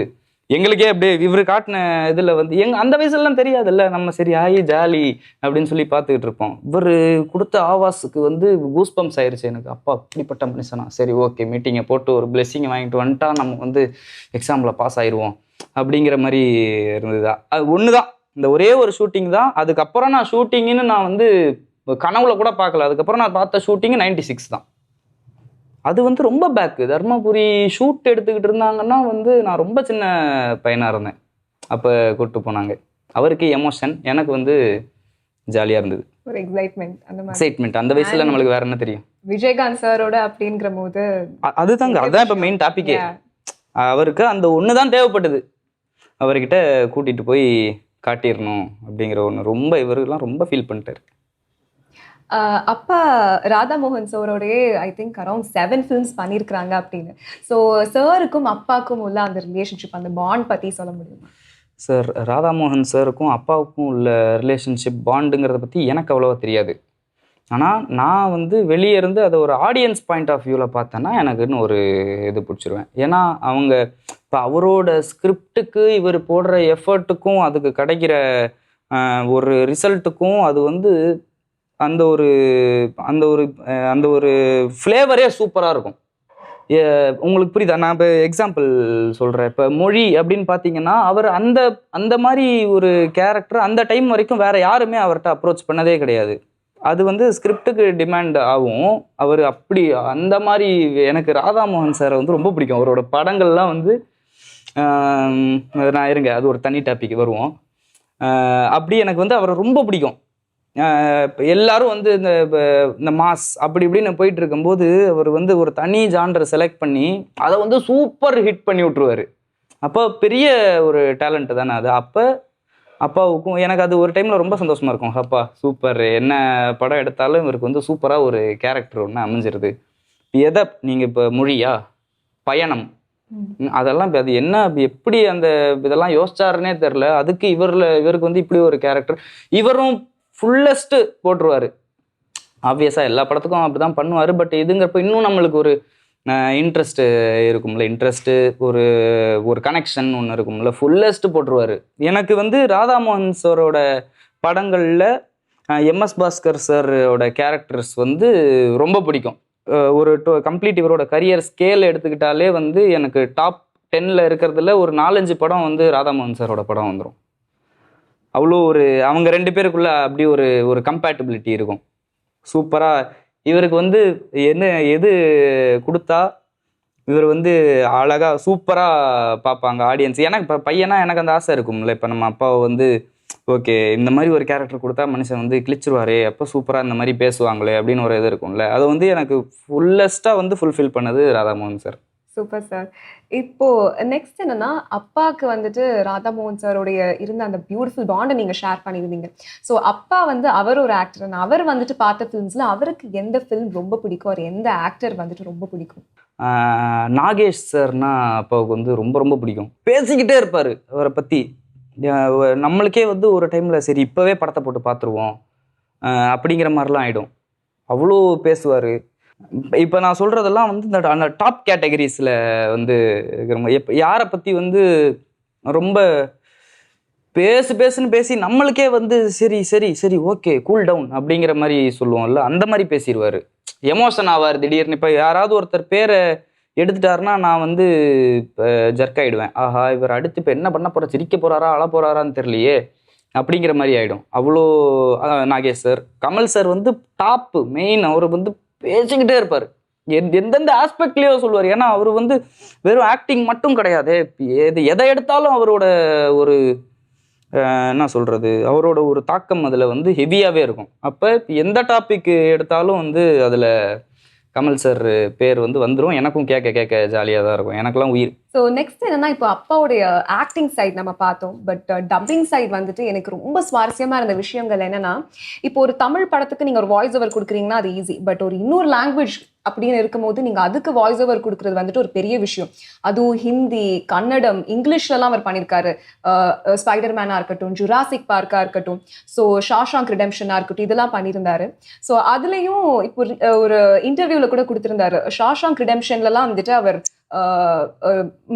எங்களுக்கே அப்படியே இவர் காட்டின இதில் வந்து அந்த வயசுலலாம் தெரியாதுல்ல, நம்ம சரி ஆயி ஜாலி அப்படின்னு சொல்லி பார்த்துக்கிட்டு இருப்போம். இவர் கொடுத்த ஆவாஸுக்கு வந்து கூஸ் பம்ப்ஸ் ஆயிடுச்சு எனக்கு. அப்பா அப்படிப்பட்ட மனுஷனா, சரி ஓகே மீட்டிங்கை போட்டு ஒரு பிளெஸ்ஸிங்கை வாங்கிட்டு வந்துட்டா நம்ம வந்து எக்ஸாமில் பாஸ் ஆயிடுவோம் அப்படிங்கிற மாதிரி இருந்தது. அது ஒன்று தான், இந்த ஒரே ஒரு ஷூட்டிங் தான். அதுக்கப்புறம் நான் ஷூட்டிங்குன்னு நான் வந்து கனவுல கூட பார்க்கல. அதுக்கப்புறம் நான் பார்த்த ஷூட்டிங்கு 96 தான். அது வந்து ரொம்ப பேக்கு. தர்மபுரி ஷூட் எடுத்துக்கிட்டு இருந்தாங்கன்னா வந்து நான் ரொம்ப சின்ன பையனாக இருந்தேன். அப்போ கூப்பிட்டு போனாங்க. அவருக்கு எமோஷன், எனக்கு வந்து ஜாலியாக இருந்தது. ஒரு எக்ஸைட்மெண்ட், அந்த மாதிரி எக்ஸைட்மெண்ட். அந்த வயசுல நம்மளுக்கு வேற என்ன தெரியும்? விஜயகாந்த் சாரோட அப்படிங்கிற போது அதுதாங்க, அதுதான் இப்போ மெயின் டாப்பிக்கே. அவருக்கு அந்த ஒன்று தான் தேவைப்பட்டது. அவர்கிட்ட கூட்டிகிட்டு போய் காட்டிடணும் அப்படிங்கிற ஒன்று ரொம்ப இவருக்கெல்லாம் ரொம்ப ஃபீல் பண்ணிட்டார். அப்பா ராதாமோகன் சாரோடைய ஐ திங்க் அரௌண்ட் 7 ஃபிலிம்ஸ் பண்ணியிருக்கிறாங்க அப்படின்னு. ஸோ சாருக்கும் அப்பாவுக்கும் உள்ள அந்த ரிலேஷன்ஷிப், அந்த பாண்ட் பற்றி சொல்ல முடியுமா? சார், ராதாமோகன் சாருக்கும் அப்பாவுக்கும் உள்ள ரிலேஷன்ஷிப் பாண்டுங்கிறத பற்றி எனக்கு அவ்வளோவா தெரியாது. ஆனால் நான் வந்து வெளியே இருந்து அதை ஒரு ஆடியன்ஸ் பாயிண்ட் ஆஃப் வியூவில் பார்த்தேன்னா எனக்குன்னு ஒரு இது பிடிச்சிருவேன். ஏன்னா அவங்க இப்போ அவரோட ஸ்கிரிப்டுக்கு இவர் போடுற எஃபர்ட்டுக்கும் அதுக்கு கிடைக்கிற ஒரு ரிசல்ட்டுக்கும் அது வந்து அந்த ஒரு அந்த ஒரு அந்த ஒரு ஃப்ளேவரே சூப்பராக இருக்கும். உங்களுக்கு புரியுதா? நான் இப்போ எக்ஸாம்பிள் சொல்கிறேன். இப்போ மொழி அப்படின்னு பார்த்தீங்கன்னா அவர் அந்த அந்த மாதிரி ஒரு கேரக்டர் அந்த டைம் வரைக்கும் வேறு யாருமே அவர்கிட்ட அப்ரோச் பண்ணதே கிடையாது. அது வந்து ஸ்கிரிப்டுக்கு டிமாண்ட் ஆகும். அவர் அப்படி அந்த மாதிரி எனக்கு ராதாமோகன் சாரை வந்து ரொம்ப பிடிக்கும். அவரோட படங்கள்லாம் வந்து நான் இருங்க, அது ஒரு தனி டாபிக் வருவோம். அப்படி எனக்கு வந்து அவரை ரொம்ப பிடிக்கும். எல்லாரும் வந்து இந்த மாஸ் அப்படி இப்படின்னு போயிட்டு இருக்கும்போது அவர் வந்து ஒரு தனி ஜான்ரை செலக்ட் பண்ணி அதை வந்து சூப்பர் ஹிட் பண்ணி விட்ருவார். அப்போ பெரிய ஒரு டேலண்ட்டு தானே அது. அப்போ அப்பாவுக்கும் எனக்கு அது ஒரு டைமில் ரொம்ப சந்தோஷமாக இருக்கும். அப்பா சூப்பர், என்ன படம் எடுத்தாலும் இவருக்கு வந்து சூப்பராக ஒரு கேரக்டர் ஒன்று அமைஞ்சிருது. எதை நீங்கள் இப்போ மொழியா, பயணம், அதெல்லாம் இப்போ அது என்ன எப்படி அந்த இதெல்லாம் யோசிச்சாருன்னே தெரில. அதுக்கு இவருக்கு வந்து இப்படி ஒரு கேரக்டர், இவரும் ஃபுல்லஸ்ட்டு போட்டுருவார். ஆப்வியஸாக எல்லா படத்துக்கும் அப்படி தான் பண்ணுவார். பட் இதுங்கிறப்ப இன்னும் நம்மளுக்கு ஒரு இன்ட்ரெஸ்ட்டு இருக்கும்ல, இன்ட்ரெஸ்ட்டு ஒரு ஒரு கனெக்ஷன் ஒன்று இருக்கும்ல, ஃபுல்லஸ்ட்டு போட்டுருவார். எனக்கு வந்து ராதாமோகன் சாரோட படங்களில் எம்எஸ் பாஸ்கர் சாரோட கேரக்டர்ஸ் வந்து ரொம்ப பிடிக்கும். ஒரு கம்ப்ளீட் இவரோட கரியர் ஸ்கேல் எடுத்துக்கிட்டாலே வந்து எனக்கு டாப் 10ல் இருக்கிறதுல ஒரு 4-5 படம் வந்து ராதாமோகன் சாரோட படம் வந்துடும். அவ்வளோ ஒரு அவங்க 2 பேருக்குள்ள அப்படி ஒரு கம்பேட்டபிலிட்டி இருக்கும் சூப்பராக. இவருக்கு வந்து எது கொடுத்தா இவர் வந்து அழகாக சூப்பராக பார்ப்பாங்க ஆடியன்ஸ். எனக்கு இப்போ பையனா எனக்கு அந்த ஆசை இருக்கும்ல. இப்போ நம்ம அப்பாவை வந்து ஓகே இந்த மாதிரி ஒரு கேரக்டர் கொடுத்தா மனுஷன் வந்து கிழிச்சிருவாரே, அப்போ சூப்பராக இந்த மாதிரி பேசுவாங்களே அப்படின்னு ஒரு இது இருக்கும்ல. அது வந்து எனக்கு ஃபுல்லஸ்ட்டாக வந்து ஃபுல்ஃபில் பண்ணது ராதாமோகன் சார். Super sir. இப்போ நெக்ஸ்ட் என்னன்னா, அப்பாவுக்கு வந்துட்டு ராதாமோகன் சாரோடைய இருந்த அந்த பியூட்டிஃபுல் பாண்டை நீங்க ஷேர் பண்ணியிருந்தீங்க. ஸோ அப்பா வந்து அவர் ஒரு ஆக்டர், அவர் வந்துட்டு பார்த்த ஃபிலிம்ஸ்ல அவருக்கு எந்த ஃபிலிம் ரொம்ப பிடிக்கும், அவர் எந்த ஆக்டர் வந்துட்டு ரொம்ப பிடிக்கும்? நாகேஷ் சார்னா அப்பாவுக்கு வந்து ரொம்ப ரொம்ப பிடிக்கும். பேசிக்கிட்டே இருப்பார் அவரை பற்றி. நம்மளுக்கே வந்து ஒரு டைமில் சரி இப்போவே படத்தை போட்டு பார்த்துருவோம் அப்படிங்கிற மாதிரிலாம் ஆகிடும். அவ்வளோ பேசுவார். இப்போ நான் சொல்கிறதெல்லாம் வந்து இந்த அந்த டாப் கேட்டகரிஸில் வந்து யாரை பற்றி வந்து ரொம்ப பேசுன்னு பேசி நம்மளுக்கே வந்து சரி சரி சரி ஓகே கூல் டவுன் அப்படிங்கிற மாதிரி சொல்லுவோம்ல, அந்த மாதிரி பேசிடுவார். எமோஷன் ஆவார் திடீர்னு. இப்போ யாராவது ஒருத்தர் பேரை எடுத்துட்டாருன்னா நான் வந்து இப்போ ஜர்க் ஆகிடுவேன். ஆஹா இவர் அடுத்து இப்போ என்ன பண்ண போகிற, சிரிக்க போகிறாரா அழ போகிறாரான்னு தெரியலையே அப்படிங்கிற மாதிரி ஆகிடும். அவ்வளோ நாகேஷ் சார். கமல் சார் வந்து டாப்பு மெயின். அவர் வந்து பேசிக்கிட்டே இருப்பார், எந்தெந்த ஆஸ்பெக்ட்லேயோ சொல்லுவார். ஏன்னா அவர் வந்து வெறும் ஆக்டிங் மட்டும் கிடையாது, எதை எடுத்தாலும் அவரோட ஒரு என்ன சொல்கிறது, அவரோட ஒரு தாக்கம் அதில் வந்து ஹெவியாகவே இருக்கும். அப்போ எந்த டாபிக் எடுத்தாலும் வந்து அதில் கமல் சார் பேர் வந்து வந்துடும். எனக்கும் கேட்க கேட்க ஜாலியாக தான் இருக்கும், எனக்கெல்லாம் உயிர். ஸோ நெக்ஸ்ட் என்னன்னா, இப்போ அப்பாவுடைய ஆக்டிங் சைட் நம்ம பார்த்தோம், பட் டப்பிங் சைட் வந்துட்டு எனக்கு ரொம்ப சுவாரஸ்யமா இருந்த விஷயங்கள் என்னன்னா, இப்போ ஒரு தமிழ் படத்துக்கு நீங்க ஒரு வாய்ஸ் ஓவர் கொடுக்குறீங்கன்னா அது ஈஸி, பட் ஒரு இன்னொரு லாங்குவேஜ் அப்படின்னு இருக்கும்போது நீங்க அதுக்கு வாய்ஸ் ஓவர் கொடுக்கறது வந்துட்டு ஒரு பெரிய விஷயம். அதுவும் ஹிந்தி, கன்னடம், இங்கிலீஷ்லலாம் அவர் பண்ணியிருக்காரு. ஸ்பைடர் மேனா இருக்கட்டும், ஜுராசிக் பார்க்கா இருக்கட்டும், ஸோ ஷாஷாங்க் ரிடெம்ஷனா இருக்கட்டும், இதெல்லாம் பண்ணியிருந்தாரு. ஸோ அதுலயும் இப்போ ஒரு இன்டர்வியூல கூட கொடுத்திருந்தாரு, ஷாஷாங்க் ரிடெம்ஷன்லலாம் வந்துட்டு அவர்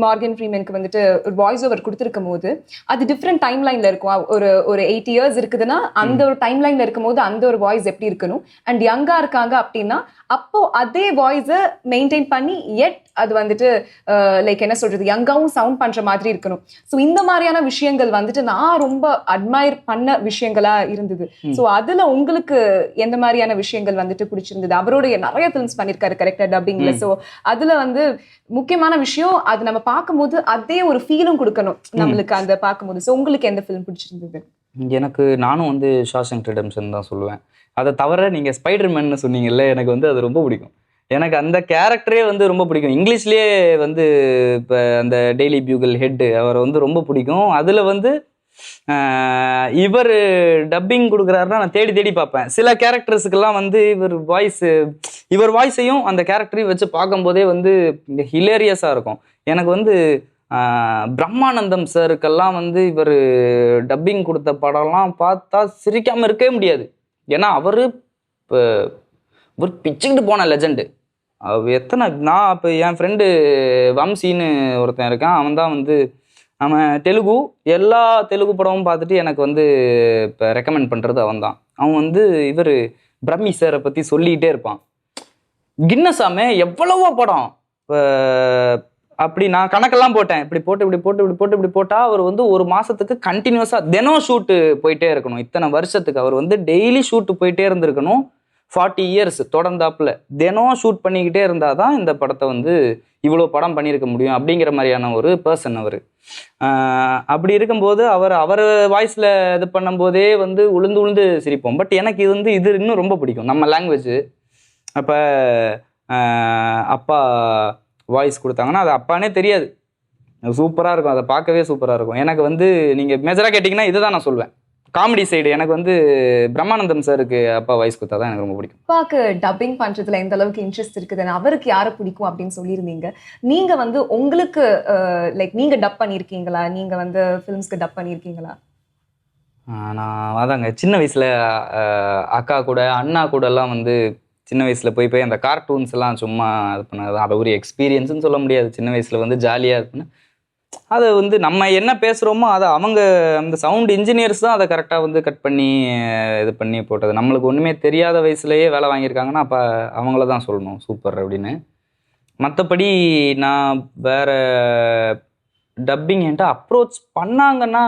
மார்கன் ஃப்ரீமேனுக்கு வந்துட்டு ஒரு வாய்ஸ் ஓவர் கொடுத்துருக்கும் போது அது டிஃப்ரெண்ட் டைம் லைன்ல இருக்கும். ஒரு 8 இயர்ஸ் இருக்குதுன்னா அந்த ஒரு டைம் லைன்ல இருக்கும் போது அந்த ஒரு வாய்ஸ் எப்படி இருக்கணும், அண்ட் யங்கா இருக்காங்க அப்படின்னா அப்போ அதே வாய்ஸை மெயின்டைன் பண்ணி எட் அது வந்துட்டு லைக் என்ன சொல்றது, யங்காவும் சவுண்ட் பண்ற மாதிரி இருக்கணும். ஸோ இந்த மாதிரியான விஷயங்கள் வந்துட்டு நான் ரொம்ப அட்மையர் பண்ண விஷயங்களா இருந்தது. ஸோ அதுல உங்களுக்கு எந்த மாதிரியான விஷயங்கள் வந்துட்டு பிடிச்சிருந்தது? அவருடைய நிறைய ஃபிலிம்ஸ் பண்ணியிருக்காரு கரெக்டா டப்பிங்ல. ஸோ அதுல வந்து முக்கியமான விஷயம் அது நம்ம பார்க்கும்போது அதே ஒரு ஃபீலும் கொடுக்கணும் நம்மளுக்கு அந்த பார்க்கும்போது. ஸோ உங்களுக்கு எந்த ஃபிலிம் பிடிச்சிருந்தது? எனக்கு நானும் வந்து ஷாஷாங்க் ரிடெம்ஷன் தான் சொல்லுவேன். அதை தவிர நீங்கள் ஸ்பைடர்மேன்னு சொன்னீங்கல்ல, எனக்கு வந்து அது ரொம்ப பிடிக்கும். எனக்கு அந்த கேரக்டரே வந்து ரொம்ப பிடிக்கும். இங்கிலீஷ்லேயே வந்து இப்போ அந்த டெய்லி பியூகல் ஹெட்டு அவரை வந்து ரொம்ப பிடிக்கும். அதில் வந்து இவர் டப்பிங் கொடுக்குறாருன்னா நான் தேடி தேடி பார்ப்பேன். சில கேரக்டர்ஸுக்கெல்லாம் வந்து இவர் வாய்ஸையும் அந்த கேரக்டரையும் வச்சு பார்க்கும்போதே வந்து ஹிலேரியஸாக இருக்கும். எனக்கு வந்து பிரம்மானந்தம் சாருக்கெல்லாம் வந்து இவர் டப்பிங் கொடுத்த படம்லாம் பார்த்தா சிரிக்காமல் இருக்கவே முடியாது. ஏன்னா அவர் இப்போ ஒரு பிச்சுக்கிட்டு போன லெஜெண்டு. நான் இப்போ என் ஃப்ரெண்டு வம்சின்னு ஒருத்தன் இருக்கான், அவன் தான் வந்து தெலுங்கு எல்லா தெலுங்கு படமும் பார்த்துட்டு எனக்கு வந்து இப்போ ரெக்கமெண்ட் பண்ணுறது அவன் தான். அவன் வந்து இவர் பிரம்மி சாரை பற்றி சொல்லிக்கிட்டே இருப்பான். கின்னஸாமே எவ்வளவோ படம் இப்போ அப்படி நான் கணக்கெல்லாம் போட்டேன். இப்படி போட்டால் அவர் வந்து ஒரு மாதத்துக்கு கண்டினியூஸாக தினம் ஷூட்டு போயிட்டே இருக்கணும். இத்தனை வருஷத்துக்கு அவர் வந்து டெய்லி ஷூட்டு போயிட்டே இருந்திருக்கணும். 40 இயர்ஸ் தொடர்ந்தாப்புல தினம் ஷூட் பண்ணிக்கிட்டே இருந்தால் தான் இந்த படத்தை வந்து இவ்வளோ படம் பண்ணியிருக்க முடியும் அப்படிங்கிற மாதிரியான ஒரு பர்சன் அவர். அப்படி இருக்கும்போது அவர் வாய்ஸில் இது பண்ணும்போதே வந்து உளுந்து சிரிப்போம். பட் எனக்கு இது இன்னும் ரொம்ப பிடிக்கும் நம்ம லாங்குவேஜ். அப்போ அப்பா வாய்ஸ் கொடுத்தாங்கன்னா அது அப்பானே தெரியாது, சூப்பராக இருக்கும். அதை பார்க்கவே சூப்பராக இருக்கும். எனக்கு வந்து நீங்கள் மேஜராக கேட்டிங்கன்னா இதுதான் நான் சொல்வேன். காமெடி சைடு எனக்கு வந்து பிரம்மானந்தம் சாருக்கு அப்பா வாய்ஸ் கொடுத்தா தான் எனக்கு ரொம்ப பிடிக்கும். அப்பாவுக்கு டப்பிங் பண்றதுல எந்த அளவுக்கு இன்ட்ரெஸ்ட் இருக்குதுன்னு, அவருக்கு யாரை பிடிக்கும் அப்படின்னு சொல்லியிருந்தீங்க. நீங்க வந்து உங்களுக்கு லைக் நீங்க டப் பண்ணியிருக்கீங்களா? நீங்க வந்து ஃபிலிம்ஸ்க்கு டப் பண்ணியிருக்கீங்களா? நான் அதாங்க சின்ன வயசில் அக்கா கூட அண்ணா கூட எல்லாம் வந்து சின்ன வயசில் போய் அந்த கார்ட்டூன்ஸ் எல்லாம் சும்மா இது பண்ணது. அதை ஒரு எக்ஸ்பீரியன்ஸ்னு சொல்ல முடியாது. சின்ன வயசில் வந்து ஜாலியாக இருக்குன்னு அதை வந்து நம்ம என்ன பேசுகிறோமோ அதை அவங்க அந்த சவுண்ட் இன்ஜினியர்ஸ் தான் அதை கரெக்டாக வந்து கட் பண்ணி இது பண்ணி போட்டது. நம்மளுக்கு ஒன்றுமே தெரியாத வயசுலேயே வேலை வாங்கியிருக்காங்கன்னா அப்போ அவங்கள தான் சொல்லணும் சூப்பர் அப்படின்னு. மற்றபடி நான் வேறு டப்பிங் என்கிட்ட அப்ரோச் பண்ணாங்கன்னா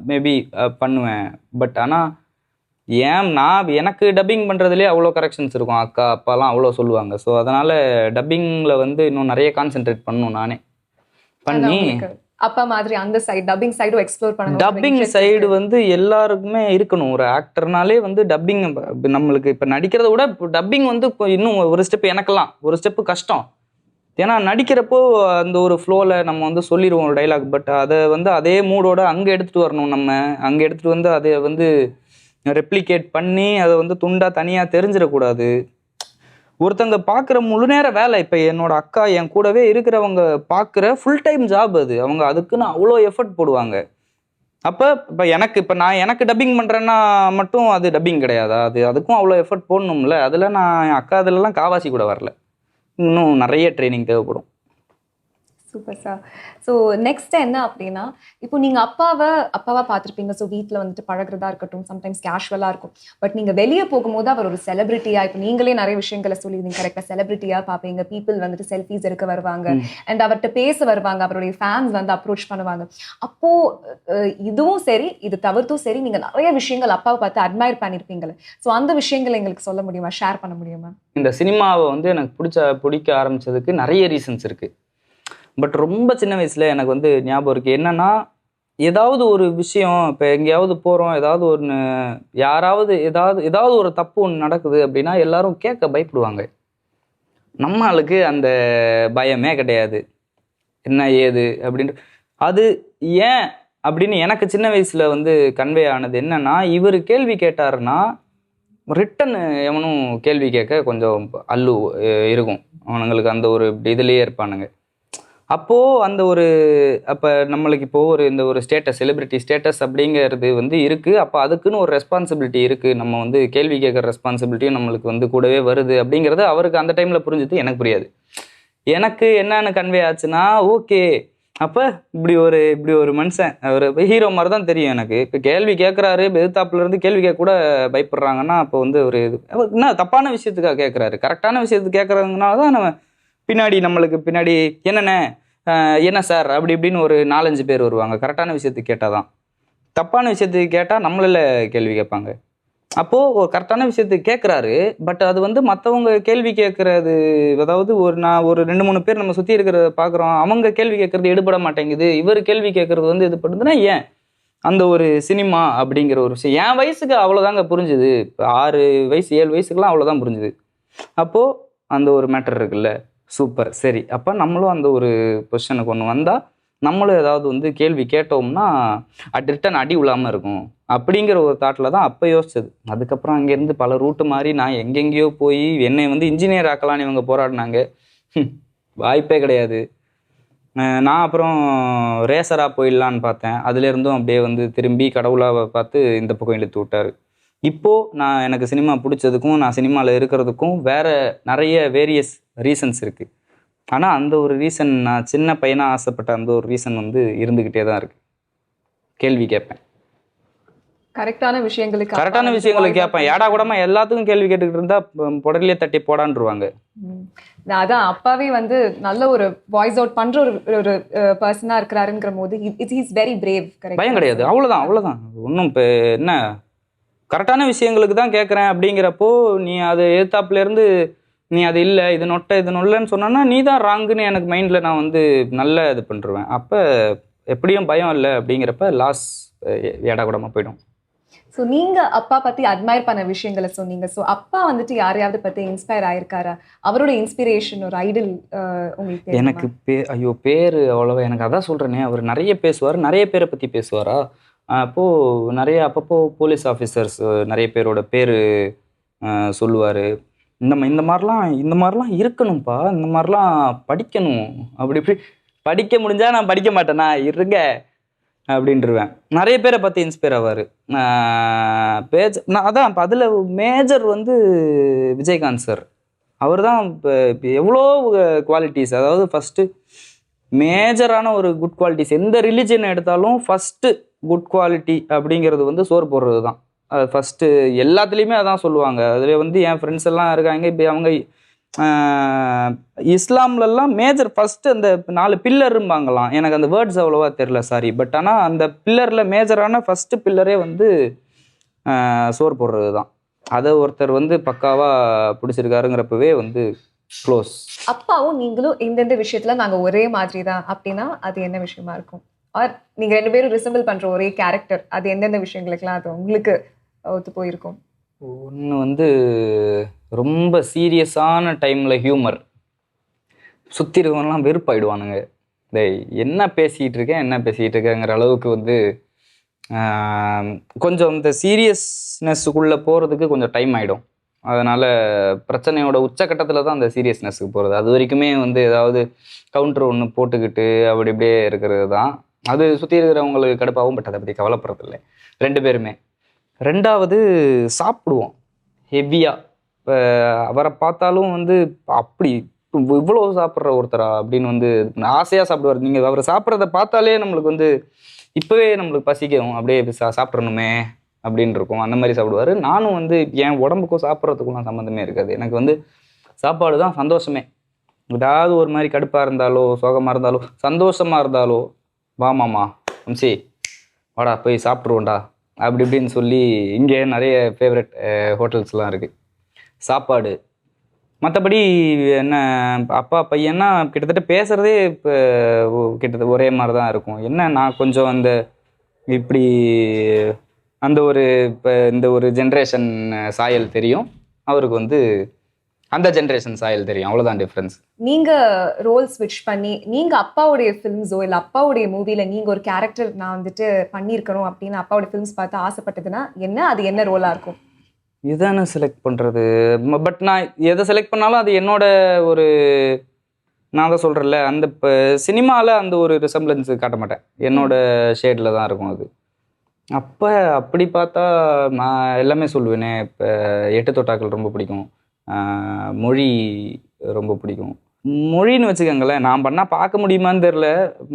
மேபி பண்ணுவேன். பட் ஆனால் எனக்கு டப்பிங் பண்ணுறதுலேயே அவ்வளோ கரெக்ஷன்ஸ் இருக்கும். அக்கா அப்பாலாம் அவ்வளோ சொல்லுவாங்க. ஸோ அதனால் டப்பிங்கில் வந்து இன்னும் நிறைய கான்சென்ட்ரேட் பண்ணணும் நானே பண்ணி. அப்பா மாதிரி அந்த சைடு டப்பிங் சைடும் எக்ஸ்ப்ளோர் பண்ணணும். டப்பிங் சைடு வந்து எல்லாருக்குமே இருக்கணும். ஒரு ஆக்டர்னாலே வந்து டப்பிங் நம்மளுக்கு இப்போ நடிக்கிறத விட டப்பிங் வந்து இன்னும் ஒரு ஸ்டெப், எனக்கெல்லாம் ஒரு ஸ்டெப்பு கஷ்டம். ஏன்னா நடிக்கிறப்போ அந்த ஒரு ஃப்ளோவில் நம்ம வந்து சொல்லிடுவோம் ஒரு டைலாக். பட் அதை வந்து அதே மூடோட அங்கே எடுத்துகிட்டு வரணும். நம்ம அங்கே எடுத்துகிட்டு வந்து அதை வந்து ரெப்ளிகேட் பண்ணி அதை வந்து துண்டாக தனியாக தெரிஞ்சிடக்கூடாது. ஒருத்தங்க பார்க்குற முழு நேர வேலை. இப்போ என்னோட அக்கா என் கூடவே இருக்கிறவங்க பார்க்குற ஃபுல் டைம் ஜாப் அது. அவங்க அதுக்குன்னு அவ்வளோ எஃபர்ட் போடுவாங்க. அப்போ நான் எனக்கு டப்பிங் பண்ணுறேன்னா மட்டும் அது டப்பிங் கிடையாதா? அதுக்கும் அவ்வளோ எஃபர்ட் போடணும்ல. அதில் நான் என் அக்கா அதிலலாம் காவாசி கூட வரல. இன்னும் நிறைய ட்ரைனிங் தேவைப்படும். Super sir. ஸோ நெக்ஸ்ட் என்ன அப்படின்னா, இப்போ நீங்கள் அப்பாவா பார்த்துருப்பீங்க. ஸோ வீட்டில் வந்துட்டு பழகிறதா இருக்கட்டும், சம்டைம்ஸ் கேஷுவலாக இருக்கும். பட் நீங்கள் வெளியே போகும்போது அவர் ஒரு செலிபிரிட்டியாக, இப்போ நீங்களே நிறைய விஷயங்களை சொல்லியிருந்தீங்க கரெக்டாக, செலிபிரிட்டியாக பார்ப்பீங்க. பீப்புள் வந்துட்டு செல்ஃபீஸ் எடுக்க வருவாங்க, அண்ட் அவர்கிட்ட பேச வருவாங்க, அவருடைய ஃபேன்ஸ் வந்து அப்ரோச் பண்ணுவாங்க. அப்போது இதுவும் சரி, இது தவிர்த்தும் சரி, நீங்கள் நிறைய விஷயங்கள் அப்பாவை பார்த்து அட்மையர் பண்ணியிருப்பீங்களே. ஸோ அந்த விஷயங்களை எங்களுக்கு சொல்ல முடியுமா, ஷேர் பண்ண முடியுமா? இந்த சினிமாவை வந்து எனக்கு பிடிக்க ஆரம்பித்ததுக்கு நிறைய ரீசன்ஸ் இருக்குது. பட் ரொம்ப சின்ன வயசில் எனக்கு வந்து ஞாபகம் இருக்குது. என்னென்னா, ஏதாவது ஒரு விஷயம் இப்போ எங்கேயாவது போகிறோம், ஏதாவது ஒன்று யாராவது ஏதாவது ஒரு தப்பு ஒன்று நடக்குது அப்படின்னா எல்லாரும் கேட்க பயப்படுவாங்க. நம்ம ஆளுக்கு அந்த பயமே கிடையாது. என்ன ஏது அப்படின்ட்டு அது ஏன் அப்படின்னு எனக்கு சின்ன வயசுல வந்து கன்வே ஆனது என்னன்னா, இவர் கேள்வி கேட்டாருன்னா ரிட்டன் எவனும் கேள்வி கேட்க கொஞ்சம் அல்லு இருக்கும். அவனுங்களுக்கு அந்த ஒரு இதுலயே இருப்பானுங்க. அப்போ அந்த ஒரு அப்ப நம்மளுக்கு இப்போ ஒரு இந்த ஒரு ஸ்டேட்டஸ், செலிபிரிட்டி ஸ்டேட்டஸ் அப்படிங்கிறது வந்து இருக்கு. அப்ப அதுக்குன்னு ஒரு ரெஸ்பான்சிபிலிட்டி இருக்கு. நம்ம வந்து கேள்வி கேட்குற ரெஸ்பான்சிபிலிட்டியும் நம்மளுக்கு வந்து கூடவே வருது அப்படிங்கிறது அவருக்கு அந்த டைம்ல புரிஞ்சுது. எனக்கு புரியாது. எனக்கு என்னன்னு கன்வே ஆச்சுன்னா, ஓகே அப்ப இப்படி ஒரு மனுஷன் ஒரு ஹீரோ மாதிரி தான் தெரியும் எனக்கு. இப்போ கேள்வி கேட்குறாரு, எதிர்த்தாப்புல இருந்து கேள்வி கேட்க கூட பயப்படுறாங்கன்னா, அப்போ வந்து ஒரு இது என்ன தப்பான விஷயத்துக்காக கேட்குறாரு. கரெக்டான விஷயத்துக்கு கேட்குறதுனால தான் நம்ம நம்மளுக்கு பின்னாடி என்னென்ன என்ன சார் அப்படி இப்படின்னு ஒரு 4-5 பேர் வருவாங்க. கரெக்டான விஷயத்துக்கு கேட்டால் தான். தப்பான விஷயத்துக்கு கேட்டால் நம்மள கேள்வி கேட்பாங்க. அப்போது ஒரு கரெக்டான விஷயத்துக்கு கேட்குறாரு. பட் அது வந்து மற்றவங்க கேள்வி கேட்குறது, அதாவது நான் ஒரு 2-3 பேர் நம்ம சுற்றி இருக்கிறத பார்க்குறோம். அவங்க கேள்வி கேட்குறது எடுபட மாட்டேங்குது. இவர் கேள்வி கேட்குறது வந்து இது பண்ணுதுன்னா ஏன்? அந்த ஒரு சினிமா அப்படிங்கிற ஒரு விஷயம் என் வயசுக்கு அவ்வளோதாங்க புரிஞ்சுது. இப்போ 6 வயசு 7 வயசுக்குலாம் அவ்வளோதான் புரிஞ்சுது. அப்போது அந்த ஒரு மேட்டர் இருக்குல்ல. சூப்பர். சரி. அப்போ நம்மளும் அந்த ஒரு பொசிஷனுக்கு ஒன்று வந்தால் நம்மளும் ஏதாவது வந்து கேள்வி கேட்டோம்னா ரிட்டன் அடி விழாமல் இருக்கும் அப்படிங்கிற ஒரு தாட்டில் தான் அப்போ யோசிச்சது. அதுக்கப்புறம் அங்கேருந்து பல ரூட்டு மாறி நான் எங்கெங்கேயோ போய் என்னை வந்து இன்ஜினியர் ஆக்கலான்னு இவங்க போராடினாங்க. வாய்ப்பே கிடையாது. நான் அப்புறம் ரேசராக போயிடலான்னு பார்த்தேன். அதுலேருந்தும் அப்படியே வந்து திரும்பி கடவுளாக பார்த்து இந்த பக்கம் இழுத்து விட்டார். இப்போது நான் எனக்கு சினிமா பிடிச்சதுக்கும் நான் சினிமாவில் இருக்கிறதுக்கும் வேறு நிறைய வேரியஸ் ரீசன்ஸ் இருக்குது. ஆனால் அந்த ஒரு ரீசன் நான் சின்ன பையனாக ஆசைப்பட்ட அந்த ஒரு ரீசன் வந்து இருந்துக்கிட்டே தான் இருக்குது. கேள்வி கேட்பேன். கரெக்டான விஷயங்களுக்கு கேட்பேன். ஏடா கூடமா எல்லாத்துக்கும் கேள்வி கேட்டுக்கிட்டு இருந்தா புடலையே தட்டி போடான்ருவாங்க. அதான் அப்பாவே வந்து நல்ல ஒரு வாய்ஸ் அவுட் பண்ற ஒரு பர்சனா இருக்கிறாருங்கிற போது இஸ் வெரி பிரேவ். பயம் கிடையாது. அவ்வளோதான். ஒன்றும் இப்போ என்ன கரெக்டான விஷயங்களுக்கு தான் கேட்குறேன் அப்படிங்கிறப்போ நீ அது எதிர்த்தாப்புல இருந்து நீ அது இல்லை இது நொல்லைன்னு சொன்னா நீ தான் ராங்குன்னு எனக்கு மைண்டில் நான் வந்து நல்லா இது பண்ணிருவேன். அப்போ எப்படியும் பயம் இல்லை அப்படிங்கிறப்ப லாஸ் ஏடா கூடமா போயிடும். ஸோ நீங்க அப்பா பத்தி அட்மையர் பண்ண விஷயங்களை சொன்னீங்க. ஸோ அப்பா வந்துட்டு யாரையாவது பத்தி இன்ஸ்பயர் ஆயிருக்காரா? அவரோட இன்ஸ்பிரேஷன் ஒரு ஐடல் உங்களுக்கு? எனக்கு பேர் அவ்வளோவா எனக்கு அதான் சொல்றேனே, அவர் நிறைய பேசுவார், நிறைய பேரை பத்தி பேசுவாரா. அப்பப்போ போலீஸ் ஆஃபீஸர்ஸ் நிறைய பேரோட பேர் சொல்லுவார். இந்த மாதிரிலாம் இருக்கணும்ப்பா, இந்த மாதிரிலாம் படிக்கணும், அப்படி இப்படி படிக்க முடிஞ்சா நான் படிக்க மாட்டேனா இருங்க அப்படின்ட்டுருவேன். நிறைய பேரை பற்றி இன்ஸ்பயர் ஆவார். நான் அதான் இப்போ அதில் மேஜர் வந்து விஜயகாந்த் சார். அவர் தான் இப்போ எவ்வளோ குவாலிட்டிஸ், அதாவது ஃபஸ்ட்டு மேஜரான ஒரு குட் குவாலிட்டிஸ் எந்த ரிலிஜன் எடுத்தாலும் ஃபஸ்ட்டு குட் குவாலிட்டி அப்படிங்கிறது வந்து சோறு போடுறது தான். அது ஃபஸ்ட்டு எல்லாத்துலேயுமே அதான் சொல்லுவாங்க. அதில் வந்து என் ஃப்ரெண்ட்ஸ் எல்லாம் இருக்காங்க. இப்போ அவங்க இஸ்லாம்லலாம் மேஜர் ஃபஸ்ட்டு அந்த 4 பில்லரும்பாங்களாம். எனக்கு அந்த வேர்ட்ஸ் அவ்வளோவா தெரில, சாரி. பட் ஆனால் அந்த பில்லரில் மேஜரான ஃபஸ்ட்டு பில்லரே வந்து சோறு போடுறது தான். அதை ஒருத்தர் வந்து பக்காவாக பிடிச்சிருக்காருங்கிறப்பவே வந்து க்ளோஸ். அப்பாவும் நீங்களும் எந்தெந்த விஷயத்தில் நாங்கள் ஒரே மாதிரி தான் அப்படின்னா அது என்ன விஷயமா இருக்கும்? ஆர் நீங்கள் 2 பேரும் ரிசம்பிள் பண்ணுற ஒரே கேரக்டர் அது எந்தெந்த விஷயங்களுக்குலாம் அது உங்களுக்கு ஒத்து போயிருக்கும்? ஒன்று வந்து ரொம்ப சீரியஸான டைமில் ஹியூமர். சுற்றி இருக்கவங்கலாம் வெறுப்பாயிடுவானுங்க. என்ன பேசிக்கிட்டு இருக்கேங்கிற அளவுக்கு வந்து கொஞ்சம் இந்த சீரியஸ்னஸுக்குள்ளே போகிறதுக்கு கொஞ்சம் டைம் ஆகிடும். அதனால் பிரச்சனையோட உச்சக்கட்டத்தில் தான் அந்த சீரியஸ்னஸுக்கு போகிறது. அது வரைக்குமே வந்து ஏதாவது கவுண்டர் ஒன்று போட்டுக்கிட்டு அப்படி இப்படியே இருக்கிறது தான். அது சுற்றி இருக்கிறவங்களுக்கு கடுப்பாகவும். பட் அதை பற்றி கவலைப்படுறதில்லை 2 பேருமே. 2வது சாப்பிடுவோம் ஹெவியாக. இப்போ அவரை பார்த்தாலும் வந்து அப்படி இவ்வளோ சாப்பிட்ற ஒருத்தரா அப்படின்னு வந்து ஆசையாக சாப்பிடுவார். நீங்கள் அவரை சாப்பிட்றத பார்த்தாலே நம்மளுக்கு வந்து இப்போவே நம்மளுக்கு பசிக்கும், அப்படியே சாப்பிட்றணுமே அப்படின்னு இருக்கும். அந்த மாதிரி சாப்பிடுவார். நானும் வந்து என் உடம்புக்கும் சாப்பிட்றதுக்குலாம் சம்மந்தமே இருக்காது. எனக்கு வந்து சாப்பாடு தான் சந்தோஷமே. ஏதாவது ஒரு மாதிரி கடுப்பாக இருந்தாலோ சோகமாக இருந்தாலோ சந்தோஷமாக இருந்தாலோ வாமாமா வம்சி வாடா போய் சாப்பிட்ருவோண்டா அப்படி இப்படின்னு சொல்லி இங்கே நிறைய ஃபேவரட் ஹோட்டல்ஸ்லாம் இருக்குது சாப்பாடு. மற்றபடி என்ன அப்பா பையன்னா கிட்டத்தட்ட பேசுகிறதே இப்போ கிட்டத்தட்ட ஒரே மாதிரி தான் இருக்கும். என்ன நான் கொஞ்சம் அந்த இப்படி அந்த ஒரு இப்போ இந்த ஒரு ஜென்ரேஷன் சாயல் தெரியும். அவருக்கு வந்து அந்த ஜென்ரேஷன் சாயல் தெரியும், அவ்வளோதான் டிஃப்ரென்ஸ். நீங்க ரோல் ஸ்விட்ச் பண்ணி நீங்க அப்பாவுடைய ஃபிலிம்ஸோ இல்ல அப்பாவுடைய மூவில நீங்க ஒரு கேரக்டர் நான் வந்துட்டு பண்ணியிருக்கணும் அப்படின்னு அப்பாவுடைய ஃபிலிம்ஸ் பார்த்து ஆசைப்பட்டதுன்னா என்ன, அது என்ன ரோலா இருக்கும்? இதானே செலக்ட் பண்ணுறது. பட் நான் எதை செலக்ட் பண்ணாலும் அது என்னோட ஒரு, நான் தான் சொல்கிறேன்ல, அந்த இப்போ சினிமாவில் அந்த ஒரு ரிசம்பிளன்ஸ் காட்ட மாட்டேன், என்னோட ஷேடில் தான் இருக்கும் அது. அப்போ அப்படி பார்த்தா நான் எல்லாமே சொல்லுவேனே. இப்போ எட்டு தொட்டாக்கள் ரொம்ப பிடிக்கும், மொழி ரொம்ப பிடிக்கும். மொழின்னு வச்சுக்கோங்களேன், நான் பண்ணால் பார்க்க முடியுமான்னு தெரில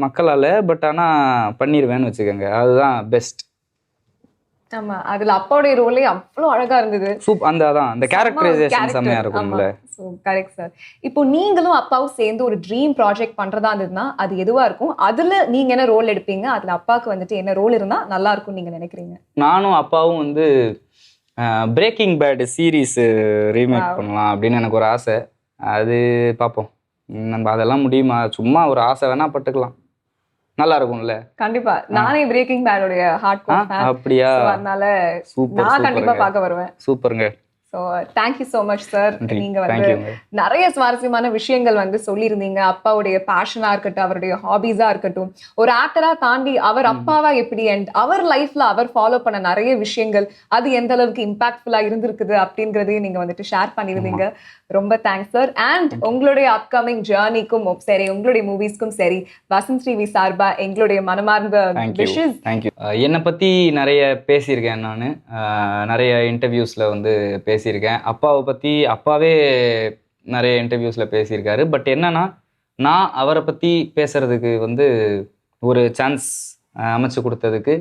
மக்களால், பட் ஆனால் பண்ணிடுவேன்னு வச்சுக்கோங்க, அதுதான் பெஸ்ட். ஆமா, அதுல அப்பாவுடைய ரோலே அவ்வளவு அழகா இருந்தது. அந்த கேரக்டரைசேஷன் செம்மையா இருக்கும்ல. So correct sir. இப்போ நீங்களும் அப்பாவும் சேர்ந்து ஒரு ட்ரீம் ப்ராஜெக்ட் பண்றதா இருந்ததுன்னா அது எதுவா இருக்கும்? அதுல நீங்க என்ன ரோல் எடுப்பீங்க? அதுல அப்பாவுக்கு வந்துட்டு என்ன ரோல் இருந்தா நல்லா இருக்கும் நீங்க நினைக்கிறீங்க? நானும் அப்பாவும் வந்து பிரேக்கிங் பேட் சீரீஸ் ரீமேக் பண்ணலாம் அப்படின்னு எனக்கு ஒரு ஆசை. அது பார்ப்போம், நம்ம அதெல்லாம் முடியுமா, சும்மா ஒரு ஆசை வேணா பட்டுக்கலாம், நல்லா இருக்கும்ல. கண்டிப்பா, நானே பிரேக்கிங் பேடோட ஹார்ட்கோர் ஃபேன். அப்படியா? அதனால சூப்பர், நான் கண்டிப்பா பார்க்க வருவேன். சூப்பருங்க. So thank you so much sir. நீங்க வந்து நிறைய சுவாரஸ்யமான விஷயங்கள் வந்து சொல்லியிருந்தீங்க. அப்பாவுடைய பேஷனா இருக்கட்டும், அவருடைய ஹாபிஸா இருக்கட்டும், ஒரு ஆக்டரா தாண்டி அவர் அப்பாவா எப்படி அண்ட் அவர் லைஃப்ல அவர் ஃபாலோ பண்ண நிறைய விஷயங்கள் அது எந்த அளவுக்கு இம்பாக்ட்ஃபுல்லா இருந்திருக்குது அப்படிங்கறதையும் நீங்க வந்துட்டு ஷேர் பண்ணியிருந்தீங்க. ரொம்ப தேங்க்ஸ் சார். அண்ட் உங்களுடைய அப்கமிங் ஜேர்னிக்கும் சரி, உங்களுடைய மூவிஸ்க்கும் சரி, வசந்த் டிவி சார்பா எங்களுடைய மனமார்ந்த விஷஸ். தேங்க்யூ. என்னை பத்தி நிறைய பேசியிருக்கேன் நான், நிறைய இன்டர்வியூஸ்ல வந்து பேசியிருக்கேன். அப்பாவை பற்றி அப்பாவே நிறைய இன்டர்வியூஸில் பேசியிருக்காரு. பட் என்னன்னா, நான் அவரை பற்றி பேசுகிறதுக்கு வந்து ஒரு சான்ஸ் அமைச்சு கொடுத்ததுக்கு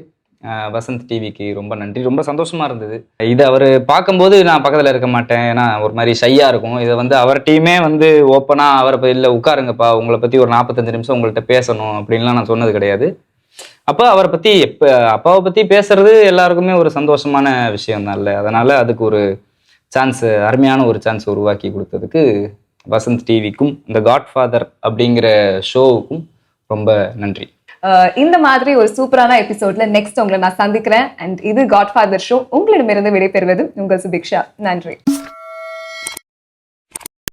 வசந்த் டிவிக்கு ரொம்ப நன்றி. ரொம்ப சந்தோஷமாக இருந்தது. இதை அவர் பார்க்கும்போது நான் பக்கத்தில் இருக்க மாட்டேன், ஏன்னா ஒரு மாதிரி ஷையாக இருக்கும். இதை வந்து அவர்கிட்டையுமே வந்து ஓப்பனாக அவரை இல்லை உட்காருங்கப்பா, உங்களை பற்றி ஒரு 45 நிமிஷம் உங்கள்கிட்ட பேசணும் அப்படின்லாம் நான் சொன்னது கிடையாது. அப்போ அவரை பற்றி அப்பாவை பற்றி பேசுறது எல்லாருக்குமே ஒரு சந்தோஷமான விஷயம் தான் இல்லை. அதனால் அதுக்கு ஒரு சான்ஸ், அருமையான ஒரு சான்ஸ் உருவாக்கி கொடுத்ததுக்கு வசந்த் டிவிக்கும் இந்த காட்ஃபாதர் அப்படிங்கிற ஷோவுக்கும் ரொம்ப நன்றி. இந்த மாதிரி ஒரு சூப்பரான எபிசோட்ல நெக்ஸ்ட் உங்களை நான் சந்திக்கிறேன். அண்ட் இது காட்ஃபாதர் ஷோ. உங்களிடமிருந்து விடைபெறுவது உங்கள் சுபிக்ஷா. நன்றி.